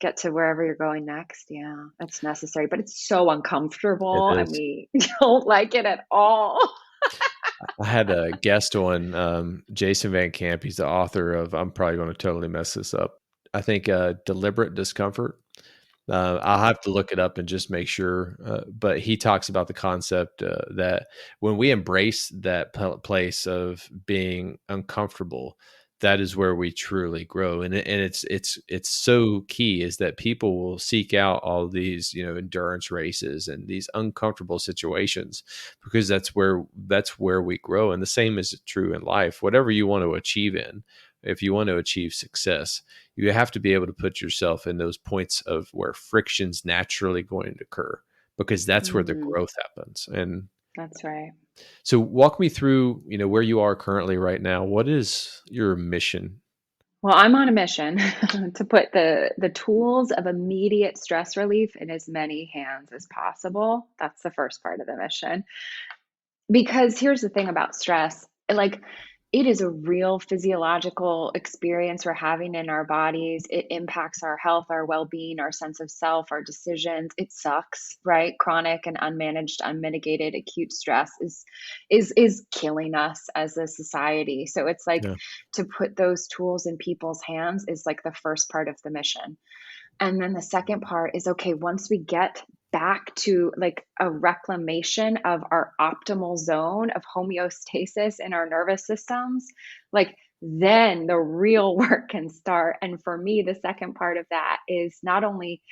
get to wherever you're going next. Yeah, that's necessary, but it's so It uncomfortable, and is. we don't like it at all. I had a guest on, Jason Van Camp. He's the author of, I'm probably going to totally mess this up, I think, Deliberate Discomfort. I'll have to look it up and just make sure. But he talks about the concept that when we embrace that place of being uncomfortable, that is where we truly grow. And it's so key is that people will seek out all these, endurance races and these uncomfortable situations because that's where we grow. And the same is true in life. Whatever you want to achieve in, if you want to achieve success, you have to be able to put yourself in those points of where friction's naturally going to occur because that's where the Mhm. growth happens. And That's right. so walk me through, where you are currently right now. What is your mission? Well, I'm on a mission to put the tools of immediate stress relief in as many hands as possible. That's the first part of the mission. Because here's the thing about stress, like, it is a real physiological experience we're having in our bodies. It impacts our health, our well-being, our sense of self, our decisions. It sucks, right? Chronic and unmanaged, unmitigated acute stress is killing us as a society. So it's like Yeah. to put those tools in people's hands is like the first part of the mission. And then the second part is, okay, once we get back to like a reclamation of our optimal zone of homeostasis in our nervous systems, like then the real work can start. And for me, the second part of that is not only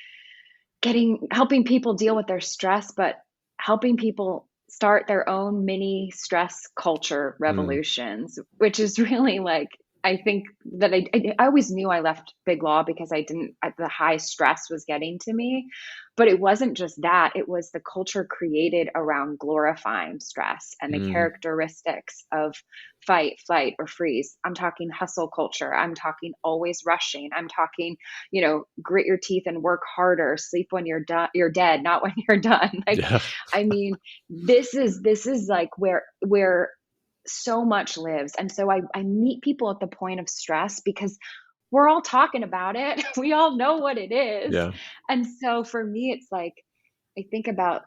helping people deal with their stress, but helping people start their own mini stress culture Mm, revolutions, which is really like, I think that I always knew I left big law because the high stress was getting to me, but it wasn't just that. It was the culture created around glorifying stress and the mm, characteristics of fight, flight, or freeze. I'm talking hustle culture. I'm talking always rushing. I'm talking, grit your teeth and work harder, sleep when you're dead, not when you're done. Like, yeah. I mean, this is like where so much lives. And so I meet people at the point of stress because we're all talking about it. We all know what it is. Yeah. And so for me, it's like, I think about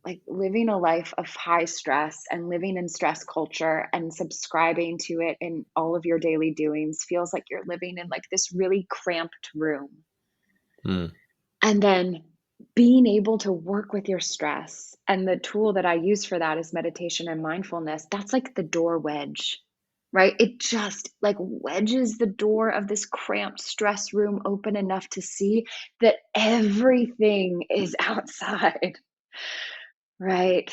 like living a life of high stress and living in stress culture and subscribing to it in all of your daily doings feels like you're living in like this really cramped room. Mm, And then being able to work with your stress, and the tool that I use for that is meditation and mindfulness. That's like the door wedge, right? It just like wedges the door of this cramped stress room open enough to see that everything is outside, right?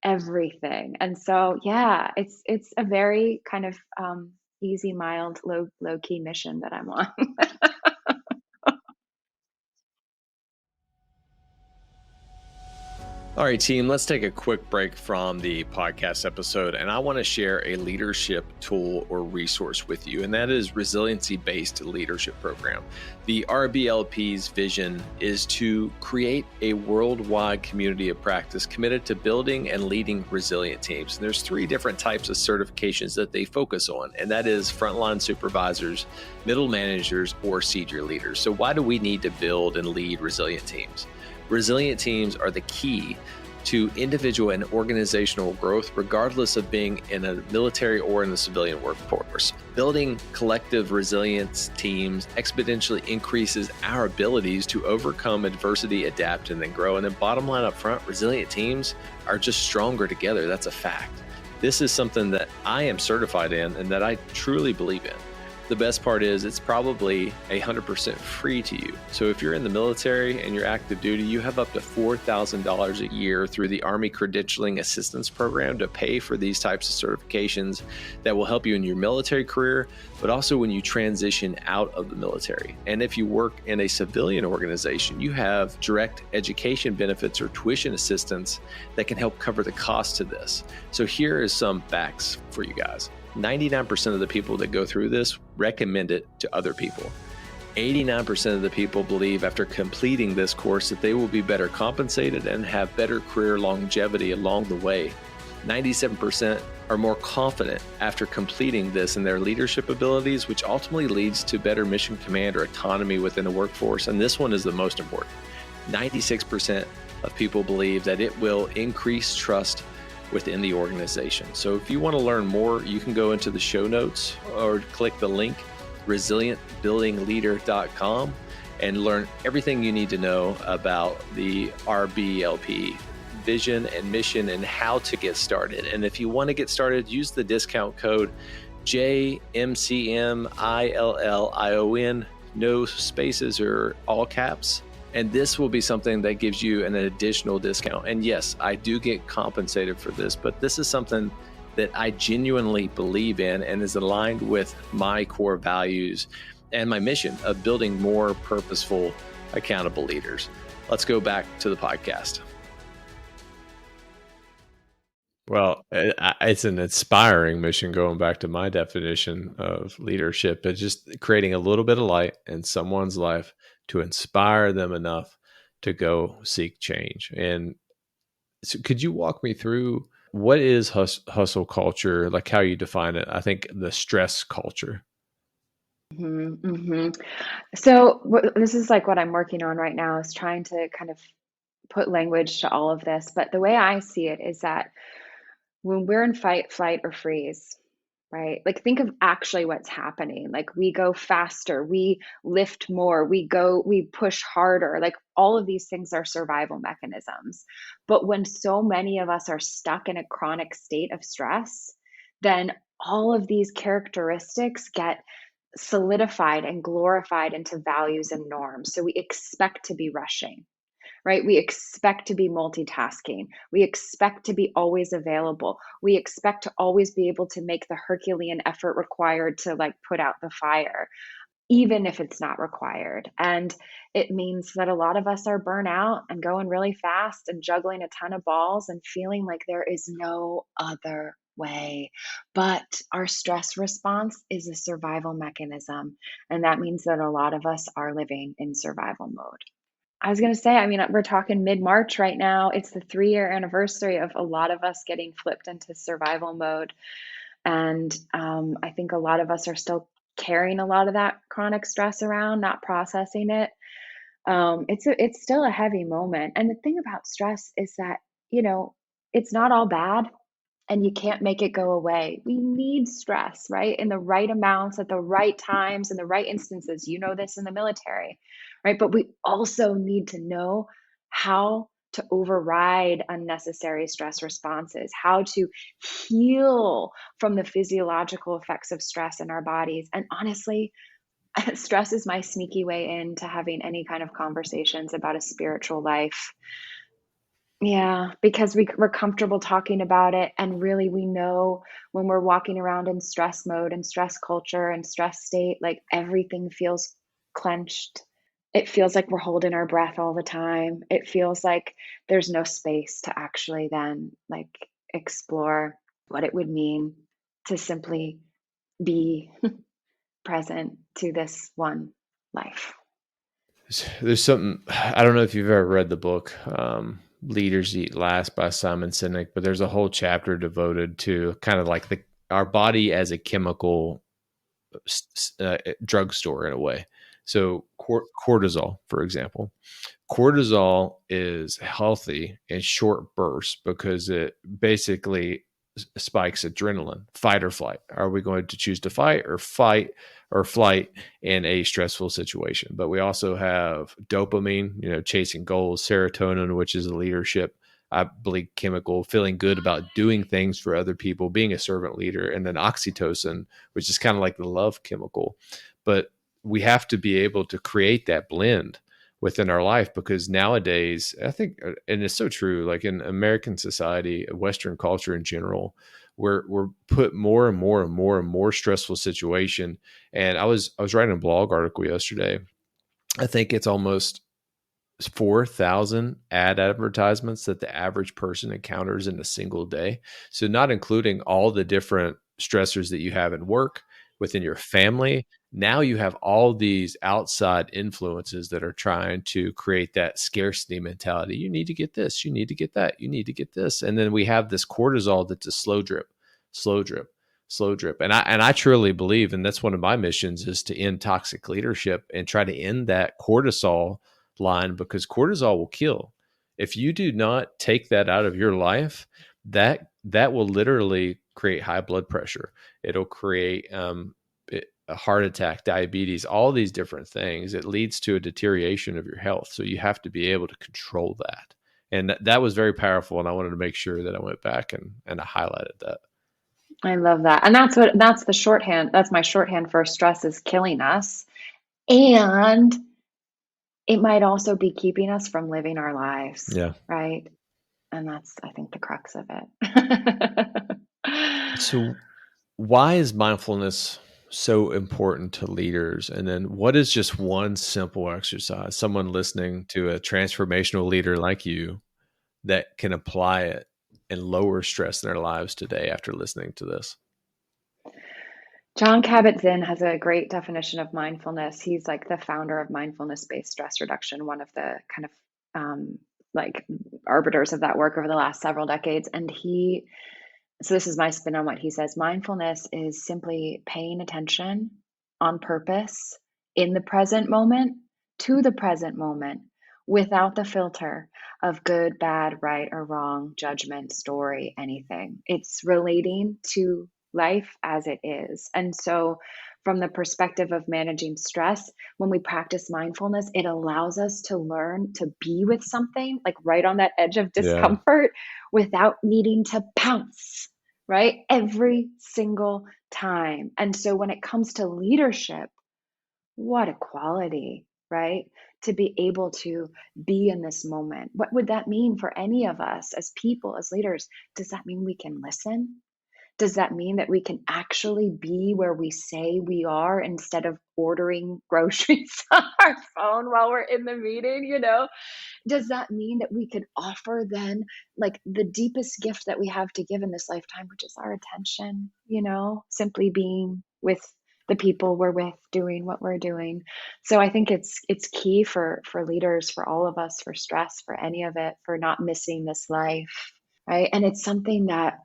Everything. And so, yeah, it's a very kind of easy, mild, low key mission that I'm on. All right, team, let's take a quick break from the podcast episode. And I want to share a leadership tool or resource with you, and that is resiliency-based leadership program. The RBLP's vision is to create a worldwide community of practice committed to building and leading resilient teams. And there's 3 different types of certifications that they focus on, and that is frontline supervisors, middle managers, or senior leaders. So why do we need to build and lead resilient teams? Resilient teams are the key to individual and organizational growth, regardless of being in a military or in the civilian workforce. Building collective resilience teams exponentially increases our abilities to overcome adversity, adapt, and then grow. And then bottom line up front, resilient teams are just stronger together. That's a fact. This is something that I am certified in and that I truly believe in. The best part is it's probably 100% free to you. So if you're in the military and you're active duty, you have up to $4,000 a year through the Army Credentialing Assistance Program to pay for these types of certifications that will help you in your military career, but also when you transition out of the military. And if you work in a civilian organization, you have direct education benefits or tuition assistance that can help cover the cost to this. So here is some facts for you guys. 99% of the people that go through this recommend it to other people. 89% of the people believe after completing this course that they will be better compensated and have better career longevity along the way. 97% are more confident after completing this in their leadership abilities, which ultimately leads to better mission command or autonomy within the workforce. And this one is the most important. 96% of people believe that it will increase trust within the organization. So if you want to learn more, you can go into the show notes or click the link resilientbuildingleader.com and learn everything you need to know about the RBLP vision and mission and how to get started. And if you want to get started, use the discount code JMCMILLION, no spaces or all caps. And this will be something that gives you an additional discount. And yes, I do get compensated for this, but this is something that I genuinely believe in and is aligned with my core values and my mission of building more purposeful, accountable leaders. Let's go back to the podcast. Well, it's an inspiring mission, going back to my definition of leadership, but just creating a little bit of light in someone's life to inspire them enough to go seek change. And so could you walk me through what is hustle culture, like how you define it? I think the stress culture. So this is like what I'm working on right now, is trying to kind of put language to all of this. But the way I see it is that when we're in fight, flight, or freeze, right? Like think of actually what's happening. Like we go faster, we lift more, we push harder. Like all of these things are survival mechanisms. But when so many of us are stuck in a chronic state of stress, then all of these characteristics get solidified and glorified into values and norms. So we expect to be rushing, right? We expect to be multitasking. We expect to be always available. We expect to always be able to make the Herculean effort required to like put out the fire, even if it's not required. And it means that a lot of us are burnt out and going really fast and juggling a ton of balls and feeling like there is no other way. But our stress response is a survival mechanism. And that means that a lot of us are living in survival mode. I was going to say, I mean, we're talking mid-March right now. It's the 3-year anniversary of a lot of us getting flipped into survival mode. And I think a lot of us are still carrying a lot of that chronic stress around, not processing it. It's still a heavy moment. And the thing about stress is that, it's not all bad and you can't make it go away. We need stress, right? In the right amounts, at the right times, in the right instances. You know this in the military, right? But we also need to know how to override unnecessary stress responses, how to heal from the physiological effects of stress in our bodies. And honestly, stress is my sneaky way into having any kind of conversations about a spiritual life. Yeah, because we're comfortable talking about it. And really, we know when we're walking around in stress mode and stress culture and stress state, like everything feels clenched. It feels like we're holding our breath all the time. It feels like there's no space to actually then like explore what it would mean to simply be present to this one life. There's something, I don't know if you've ever read the book, Leaders Eat Last by Simon Sinek, but there's a whole chapter devoted to kind of like our body as a chemical drugstore in a way. So cortisol, for example, cortisol is healthy in short bursts because it basically spikes adrenaline, fight or flight. Are we going to choose to fight or flight in a stressful situation? But we also have dopamine, chasing goals, serotonin, which is a leadership, I believe, chemical, feeling good about doing things for other people, being a servant leader, and then oxytocin, which is kind of like the love chemical. But we have to be able to create that blend within our life, because nowadays, I think, and it's so true, like in American society, Western culture in general, we're put more and more and more and more stressful situation. And I was writing a blog article yesterday. I think it's almost 4,000 ad advertisements that the average person encounters in a single day. So not including all the different stressors that you have in work, within your family. Now you have all these outside influences that are trying to create that scarcity mentality. You need to get this, you need to get that, you need to get this. And then we have this cortisol that's a slow drip slow drip, slow drip. And I truly believe, and that's one of my missions, is to end toxic leadership and try to end that cortisol line, because cortisol will kill. If you do not take that out of your life, that will literally create high blood pressure. It'll create a heart attack, diabetes, all these different things. It leads to a deterioration of your health. So you have to be able to control that. And that was very powerful. And I wanted to make sure that I went back and I highlighted that. I love that. And that's the shorthand. That's my shorthand for stress is killing us. And it might also be keeping us from living our lives, Yeah. right? And that's, I think, the crux of it. So why is mindfulness so important to leaders? And then what is just one simple exercise, someone listening to a transformational leader like you, that can apply it and lower stress in their lives today after listening to this? John Kabat-Zinn has a great definition of mindfulness. He's like the founder of mindfulness-based stress reduction, one of the kind of like arbiters of that work over the last several decades. And so this is my spin on what he says. Mindfulness is simply paying attention on purpose in the present moment to the present moment without the filter of good, bad, right or wrong, judgment, story, anything. It's relating to life as it is. And so from the perspective of managing stress, when we practice mindfulness, it allows us to learn to be with something like right on that edge of Yeah. discomfort without needing to pounce, right? Every single time. And so when it comes to leadership, what a quality, right? To be able to be in this moment. What would that mean for any of us as people, as leaders? Does that mean we can listen? Does that mean that we can actually be where we say we are instead of ordering groceries on our phone while we're in the meeting, Does that mean that we could offer then like the deepest gift that we have to give in this lifetime, which is our attention, simply being with the people we're with, doing what we're doing. So I think it's key for leaders, for all of us, for stress, for any of it, for not missing this life, right? And it's something that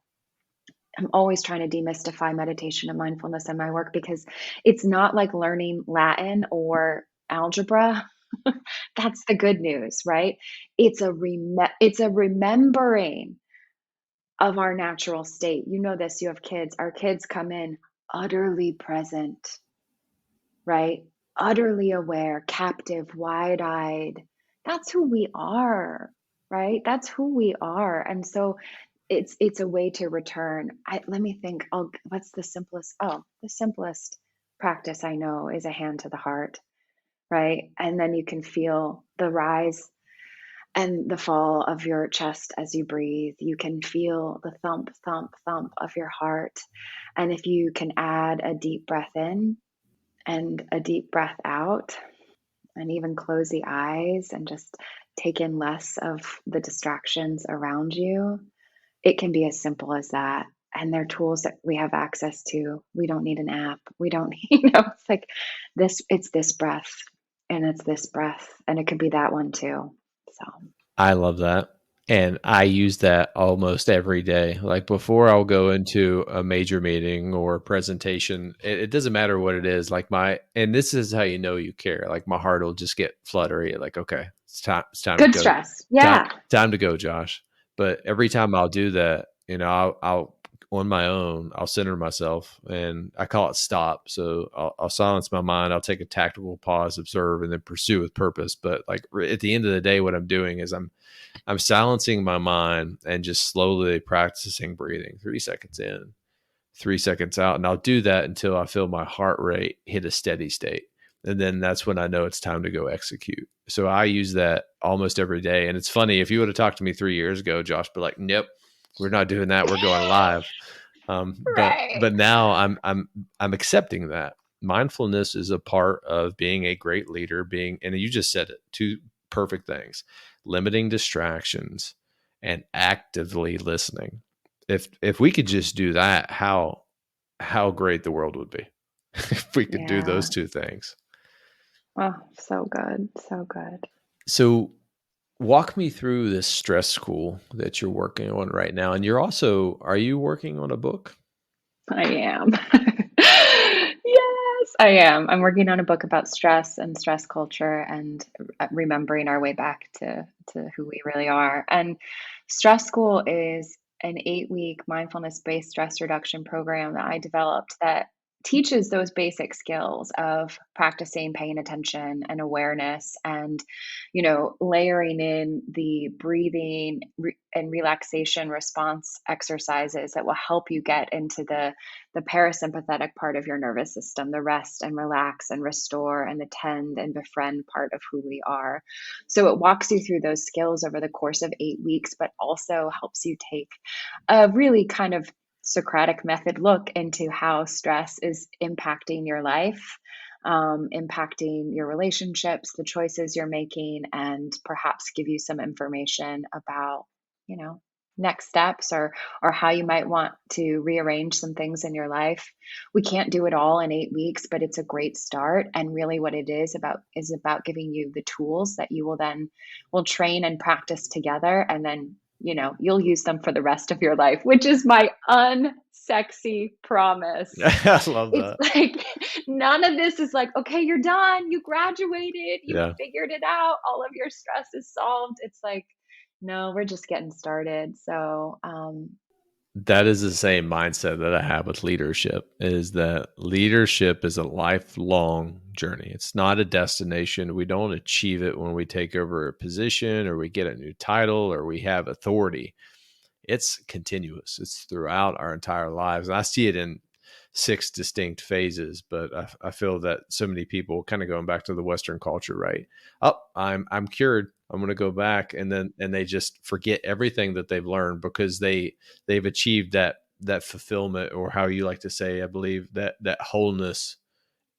I'm always trying to demystify meditation and mindfulness in my work, because it's not like learning Latin or algebra. That's the good news, right? It's a remembering of our natural state. You know this, you have kids. Our kids come in utterly present, right? Utterly aware, captive, wide-eyed. That's who we are, right? That's who we are. And so it's a way to return. Let me think. What's the simplest? Oh, the simplest practice I know is a hand to the heart, right? And then you can feel the rise and the fall of your chest as you breathe. You can feel the thump, thump, thump of your heart. And if you can add a deep breath in and a deep breath out, and even close the eyes and just take in less of the distractions around you, it can be as simple as that. And they're tools that we have access to. We don't need an app. We don't need, it's like it's this breath and it's this breath. And it could be that one too. So I love that. And I use that almost every day. Like before I'll go into a major meeting or a presentation, it doesn't matter what it is. And this is how you know you care. Like my heart will just get fluttery. Like, okay, it's time to good go. stress. Yeah. Time to go, Josh. But every time I'll do that, I'll on my own, I'll center myself and I call it stop. So I'll silence my mind. I'll take a tactical pause, observe, and then pursue with purpose. But like at the end of the day, what I'm doing is I'm silencing my mind and just slowly practicing breathing 3 seconds in, 3 seconds out. And I'll do that until I feel my heart rate hit a steady state. And then that's when I know it's time to go execute. So I use that almost every day. And it's funny, if you would have talked to me 3 years ago, Josh, be like, nope, we're not doing that. We're going live. Right. But now I'm accepting that mindfulness is a part of being a great leader, and you just said it, two perfect things: limiting distractions and actively listening. If we could just do that, how great the world would be if we could do Yeah. those two things. Oh, so good. So good. So walk me through this stress school that you're working on right now. And are you working on a book? I am. Yes, I am. I'm working on a book about stress and stress culture and remembering our way back to who we really are. And Stress School is an 8-week mindfulness-based stress reduction program that I developed that teaches those basic skills of practicing paying attention and awareness and layering in the breathing and relaxation response exercises that will help you get into the parasympathetic part of your nervous system, the rest and relax and restore and the tend and befriend part of who we are. So it walks you through those skills over the course of 8 weeks, but also helps you take a really kind of Socratic method look into how stress is impacting your life, impacting your relationships, the choices you're making, and perhaps give you some information about, you know, next steps or how you might want to rearrange some things in your life. We can't do it all in 8 weeks, but it's a great start. And really what it is about giving you the tools that you will train and practice together. And then, you'll use them for the rest of your life, which is my unsexy promise. I love It's that. like none of this is like, okay, you're done, you graduated, you Yeah. figured it out, all of your stress is solved. It's like, no, we're just getting started. So, That is the same mindset that I have with leadership, is that leadership is a lifelong journey. It's not a destination. We don't achieve it when we take over a position or we get a new title or we have authority. It's continuous. It's throughout our entire lives. And I see it in 6 distinct phases, but I feel that so many people kind of going back to the Western culture, right? Oh, I'm cured. I'm going to go back, and they just forget everything that they've learned because they've achieved that fulfillment, or how you like to say, I believe, that wholeness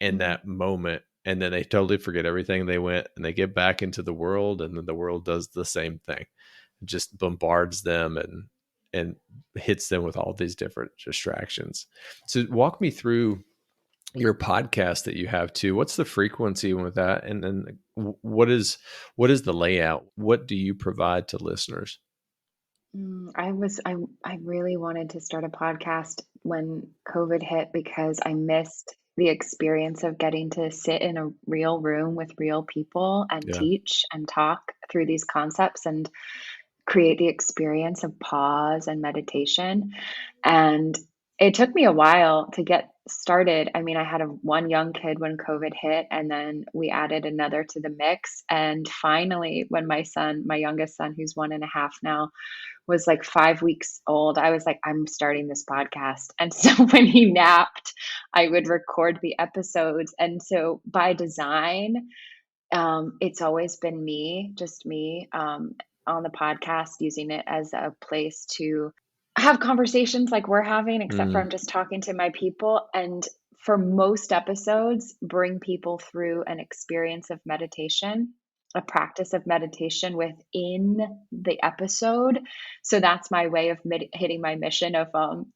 in mhm. that moment, and then they totally forget everything they went, and they get back into the world, and then the world does the same thing. It just bombards them and hits them with all these different distractions. So walk me through your podcast that you have too. What's the frequency with that? And then what is the layout? What do you provide to listeners? I really wanted to start a podcast when COVID hit because I missed the experience of getting to sit in a real room with real people and Yeah. teach and talk through these concepts and create the experience of pause and meditation. And it took me a while to get started. I mean, I had one young kid when COVID hit, and then we added another to the mix. And finally, when my youngest son, who's 1.5 now, was like 5 weeks old, I was like, I'm starting this podcast. And so when he napped, I would record the episodes. And so by design, it's always been me, just me, on the podcast, using it as a place to have conversations like we're having, except for Mm, I'm just talking to my people. And for most episodes, bring people through an experience of meditation, a practice of meditation within the episode. So that's my way of hitting my mission of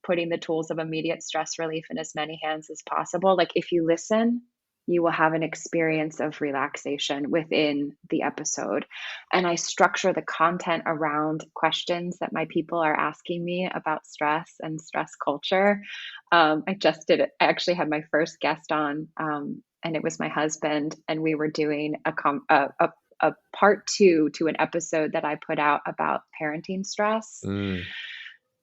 putting the tools of immediate stress relief in as many hands as possible. Like if you listen, you will have an experience of relaxation within the episode. And I structure the content around questions that my people are asking me about stress and stress culture. I actually had my first guest on, and it was my husband, and we were doing a part two to an episode that I put out about parenting stress, mm.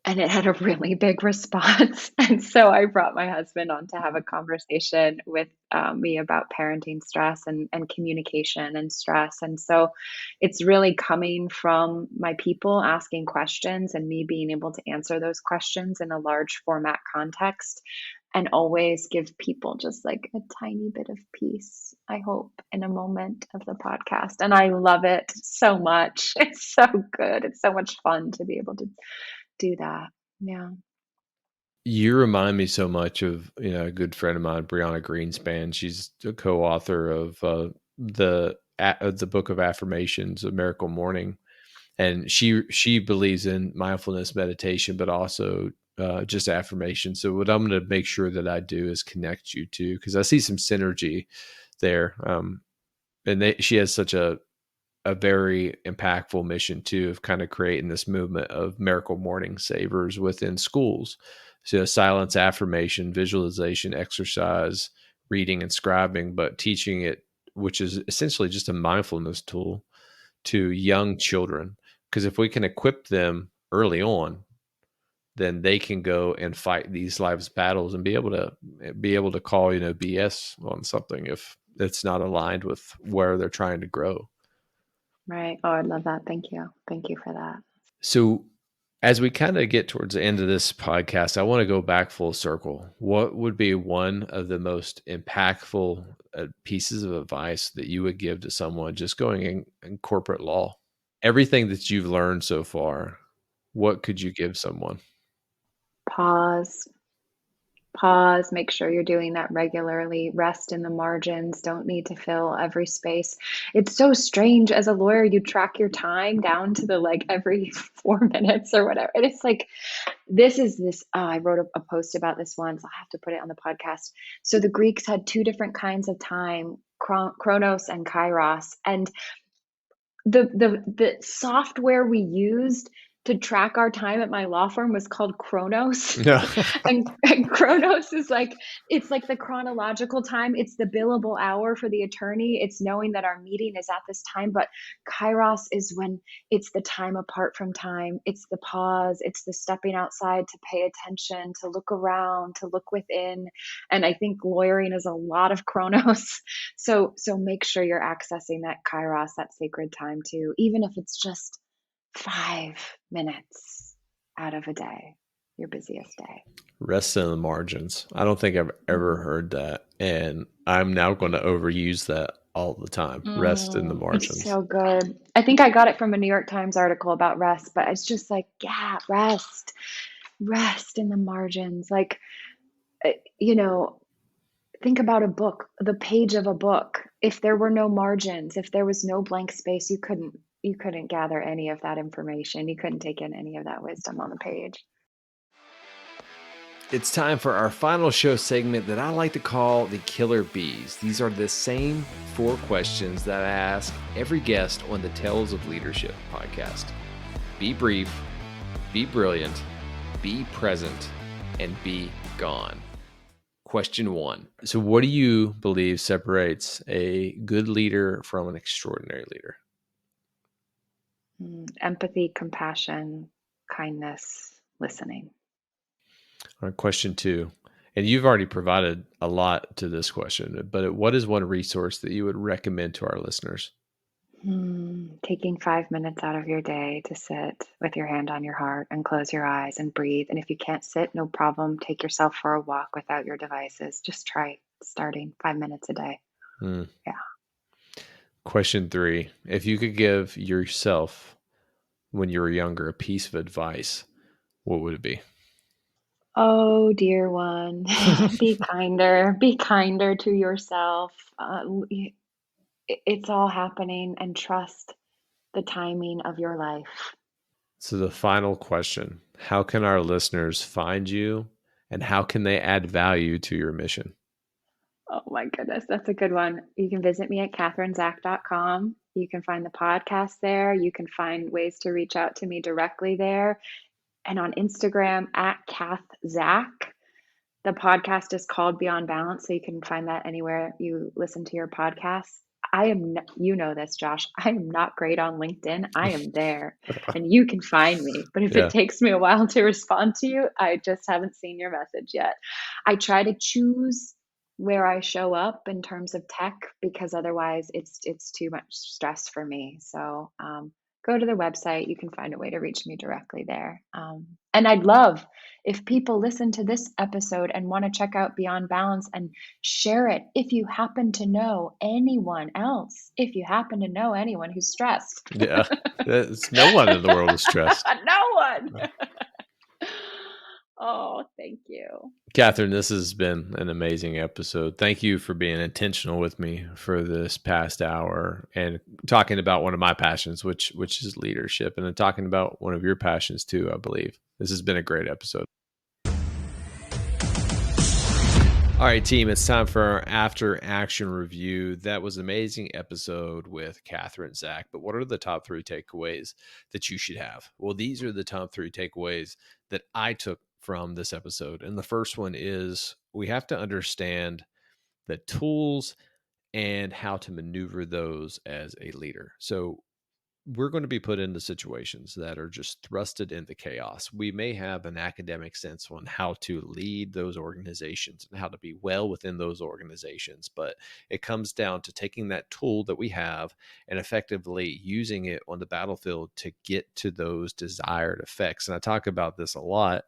and it had a really big response. And so I brought my husband on to have a conversation with me about parenting stress and communication and stress. And so it's really coming from my people asking questions and me being able to answer those questions in a large format context, and always give people just like a tiny bit of peace, I hope, in a moment of the podcast. And I love it so much. It's so good. It's so much fun to be able to do that. Yeah. You remind me so much of, a good friend of mine, Brianna Greenspan. She's a co-author of the book of affirmations, A Miracle Morning, and she believes in mindfulness meditation, but also just affirmation. So what I'm going to make sure that I do is connect you to, because I see some synergy there. And she has such a very impactful mission too, of kind of creating this movement of miracle morning savers within schools. So silence, affirmation, visualization, exercise, reading and scribing, but teaching it, which is essentially just a mindfulness tool, to young children. Because if we can equip them early on, then they can go and fight these life's battles and be able to call, BS on something if it's not aligned with where they're trying to grow. Right. Oh, I love that. Thank you. Thank you for that. So as we kind of get towards the end of this podcast, I want to go back full circle. What would be one of the most impactful pieces of advice that you would give to someone just going in corporate law? Everything that you've learned so far, what could you give someone? Pause, make sure you're doing that regularly, rest in the margins, don't need to fill every space. It's so strange as a lawyer, you track your time down to the like every 4 minutes or whatever. And it's like, I wrote a post about this once. I'll have to put it on the podcast. So the Greeks had two different kinds of time, chronos and kairos. And the software we used to track our time at my law firm was called Chronos. Yeah. and Chronos is like, it's like the chronological time. It's the billable hour for the attorney. It's knowing that our meeting is at this time. But Kairos is when it's the time apart from time. It's the pause. It's the stepping outside to pay attention, to look around, to look within. And I think lawyering is a lot of Chronos. So make sure you're accessing that Kairos, that sacred time too, even if it's just 5 minutes out of a day, your busiest day. Rest in the margins. I don't think I've ever heard that. And I'm now going to overuse that all the time. Rest in the margins. It's so good. I think I got it from a New York Times article about rest, but it's just like, yeah, rest in the margins. Like, think about a book, the page of a book. If there were no margins, if there was no blank space, you couldn't gather any of that information. You couldn't take in any of that wisdom on the page. It's time for our final show segment that I like to call the Killer Bees. These are the same 4 questions that I ask every guest on the Tales of Leadership podcast. Be brief, be brilliant, be present, and be gone. Question 1. So what do you believe separates a good leader from an extraordinary leader? Empathy, compassion, kindness, listening. All right, question 2. And you've already provided a lot to this question, but what is one resource that you would recommend to our listeners? Taking 5 minutes out of your day to sit with your hand on your heart and close your eyes and breathe. And if you can't sit, no problem. Take yourself for a walk without your devices. Just try starting 5 minutes a day. Yeah. Question 3. If you could give yourself when you were younger a piece of advice, what would it be? Oh, dear one, be kinder to yourself. It's all happening, and trust the timing of your life. So the final question, how can our listeners find you and how can they add value to your mission? Oh my goodness, that's a good one. You can visit me at catherinezack.com. You can find the podcast there. You can find ways to reach out to me directly there. And on Instagram at Cath Zack. The podcast is called Beyond Balance, so you can find that anywhere you listen to your podcasts. You know this, Josh, I am not great on LinkedIn. I am there and you can find me. But if it takes me a while to respond to you, I just haven't seen your message yet. I try to choose where I show up in terms of tech because otherwise it's too much stress for me. So go to the website. You can find a way to reach me directly there. And I'd love if people listen to this episode and want to check out Beyond Balance and share it. If you happen to know anyone else, who's stressed. Yeah, no one in the world is stressed. No one. Oh, thank you. Catherine, this has been an amazing episode. Thank you for being intentional with me for this past hour and talking about one of my passions, which is leadership, and then talking about one of your passions too, I believe. This has been a great episode. All right, team, it's time for our after action review. That was an amazing episode with Catherine Zack. But what are the top 3 takeaways that you should have? Well, these are the top 3 takeaways that I took from this episode. And the first one is we have to understand the tools and how to maneuver those as a leader. So we're going to be put into situations that are just thrusted into chaos. We may have an academic sense on how to lead those organizations and how to be well within those organizations, but it comes down to taking that tool that we have and effectively using it on the battlefield to get to those desired effects. And I talk about this a lot,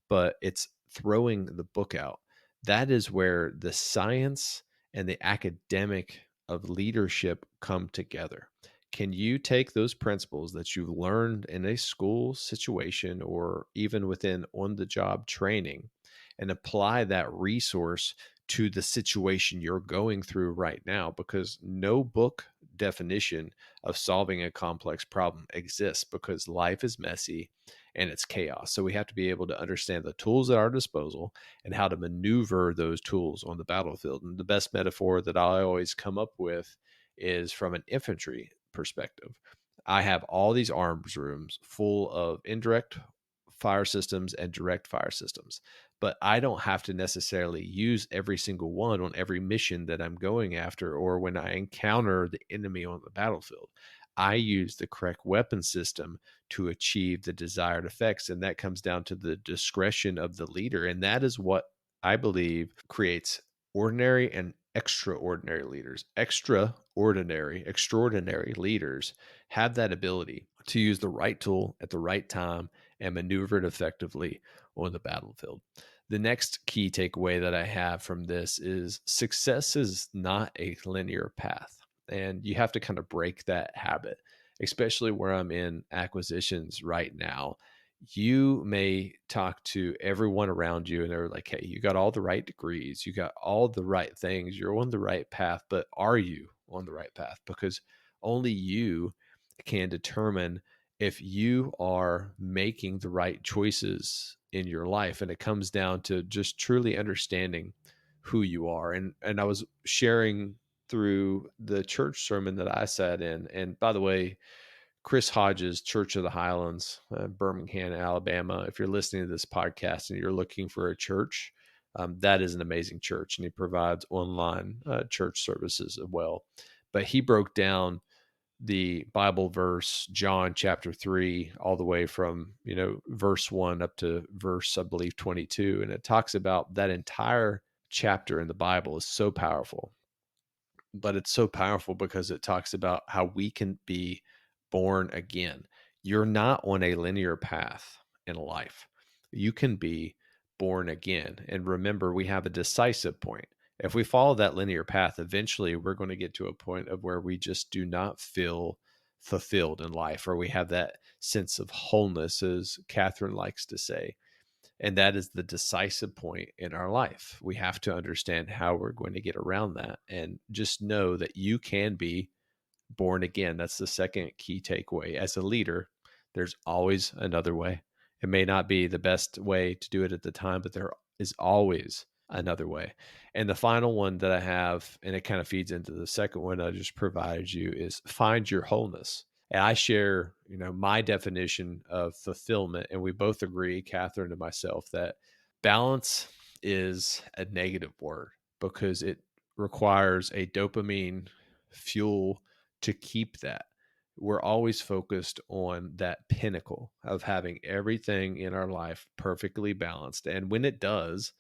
but it's throwing the book out. That is where the science and the academic of leadership come together. Can you take those principles that you've learned in a school situation or even within on the job training and apply that resource to the situation you're going through right now? Because no book definition of solving a complex problem exists, because life is messy and it's chaos. So we have to be able to understand the tools at our disposal and how to maneuver those tools on the battlefield. And the best metaphor that I always come up with is from an infantry perspective. I have all these arms rooms full of indirect fire systems and direct fire systems, but I don't have to necessarily use every single one on every mission that I'm going after or when I encounter the enemy on the battlefield. I use the correct weapon system to achieve the desired effects. And that comes down to the discretion of the leader. And that is what I believe creates ordinary and extraordinary leaders. Extraordinary leaders have that ability to use the right tool at the right time and maneuver it effectively on the battlefield. The next key takeaway that I have from this is success is not a linear path. And you have to kind of break that habit, especially where I'm in acquisitions right now. You may talk to everyone around you and they're like, hey, you got all the right degrees, you got all the right things, you're on the right path, but are you on the right path? Because only you can determine if you are making the right choices in your life. And it comes down to just truly understanding who you are. And I was sharing through the church sermon that I sat in. And by the way, Chris Hodges, Church of the Highlands, Birmingham, Alabama. If you're listening to this podcast and you're looking for a church, that is an amazing church, and he provides online church services as well. But he broke down the Bible verse, John chapter 3, all the way from, verse 1 up to verse, I believe, 22. And it talks about that entire chapter in the Bible is so powerful, but it's so powerful because it talks about how we can be born again. You're not on a linear path in life. You can be born again. And remember, we have a decisive point. If we follow that linear path, eventually we're going to get to a point of where we just do not feel fulfilled in life, or we have that sense of wholeness, as Catherine likes to say. And that is the decisive point in our life. We have to understand how we're going to get around that and just know that you can be born again. That's the second key takeaway. As a leader, there's always another way. It may not be the best way to do it at the time, but there is always another way. And the final one that I have, and it kind of feeds into the second one I just provided you, is find your wholeness. And I share, my definition of fulfillment. And we both agree, Catherine and myself, that balance is a negative word because it requires a dopamine fuel to keep that. We're always focused on that pinnacle of having everything in our life perfectly balanced. And when it does,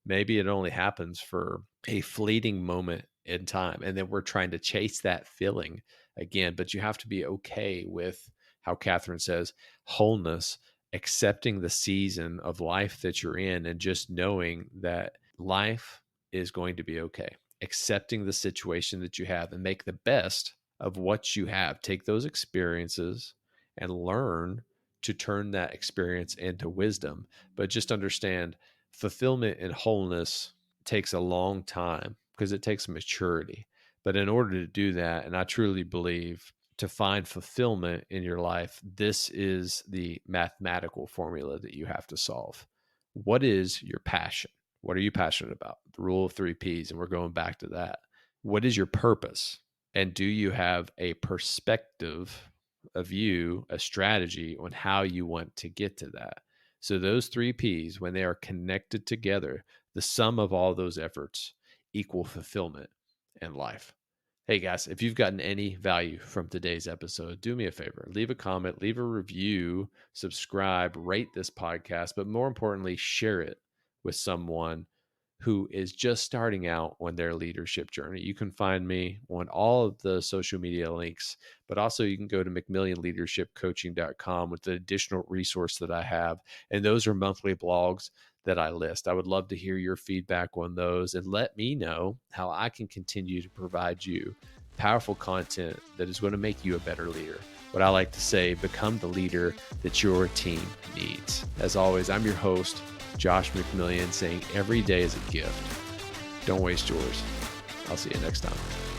maybe it only happens for a fleeting moment in time. And then we're trying to chase that feeling again. But you have to be okay with how Catherine says wholeness, accepting the season of life that you're in, and just knowing that life is going to be okay. Accepting the situation that you have and make the best of what you have. Take those experiences and learn to turn that experience into wisdom. But just understand fulfillment and wholeness takes a long time because it takes maturity. But in order to do that, and I truly believe to find fulfillment in your life, this is the mathematical formula that you have to solve. What is your passion? What are you passionate about? The rule of 3 Ps, and we're going back to that. What is your purpose? And do you have a perspective, a view, a strategy on how you want to get to that? So those three P's, when they are connected together, the sum of all those efforts equal fulfillment in life. Hey guys, if you've gotten any value from today's episode, do me a favor, leave a comment, leave a review, subscribe, rate this podcast, but more importantly, share it with someone who is just starting out on their leadership journey. You can find me on all of the social media links, but also you can go to mcmillionleadershipcoaching.com with the additional resource that I have. And those are monthly blogs that I list. I would love to hear your feedback on those and let me know how I can continue to provide you powerful content that is going to make you a better leader. What I like to say, become the leader that your team needs. As always, I'm your host, Josh McMillion, saying every day is a gift. Don't waste yours. I'll see you next time.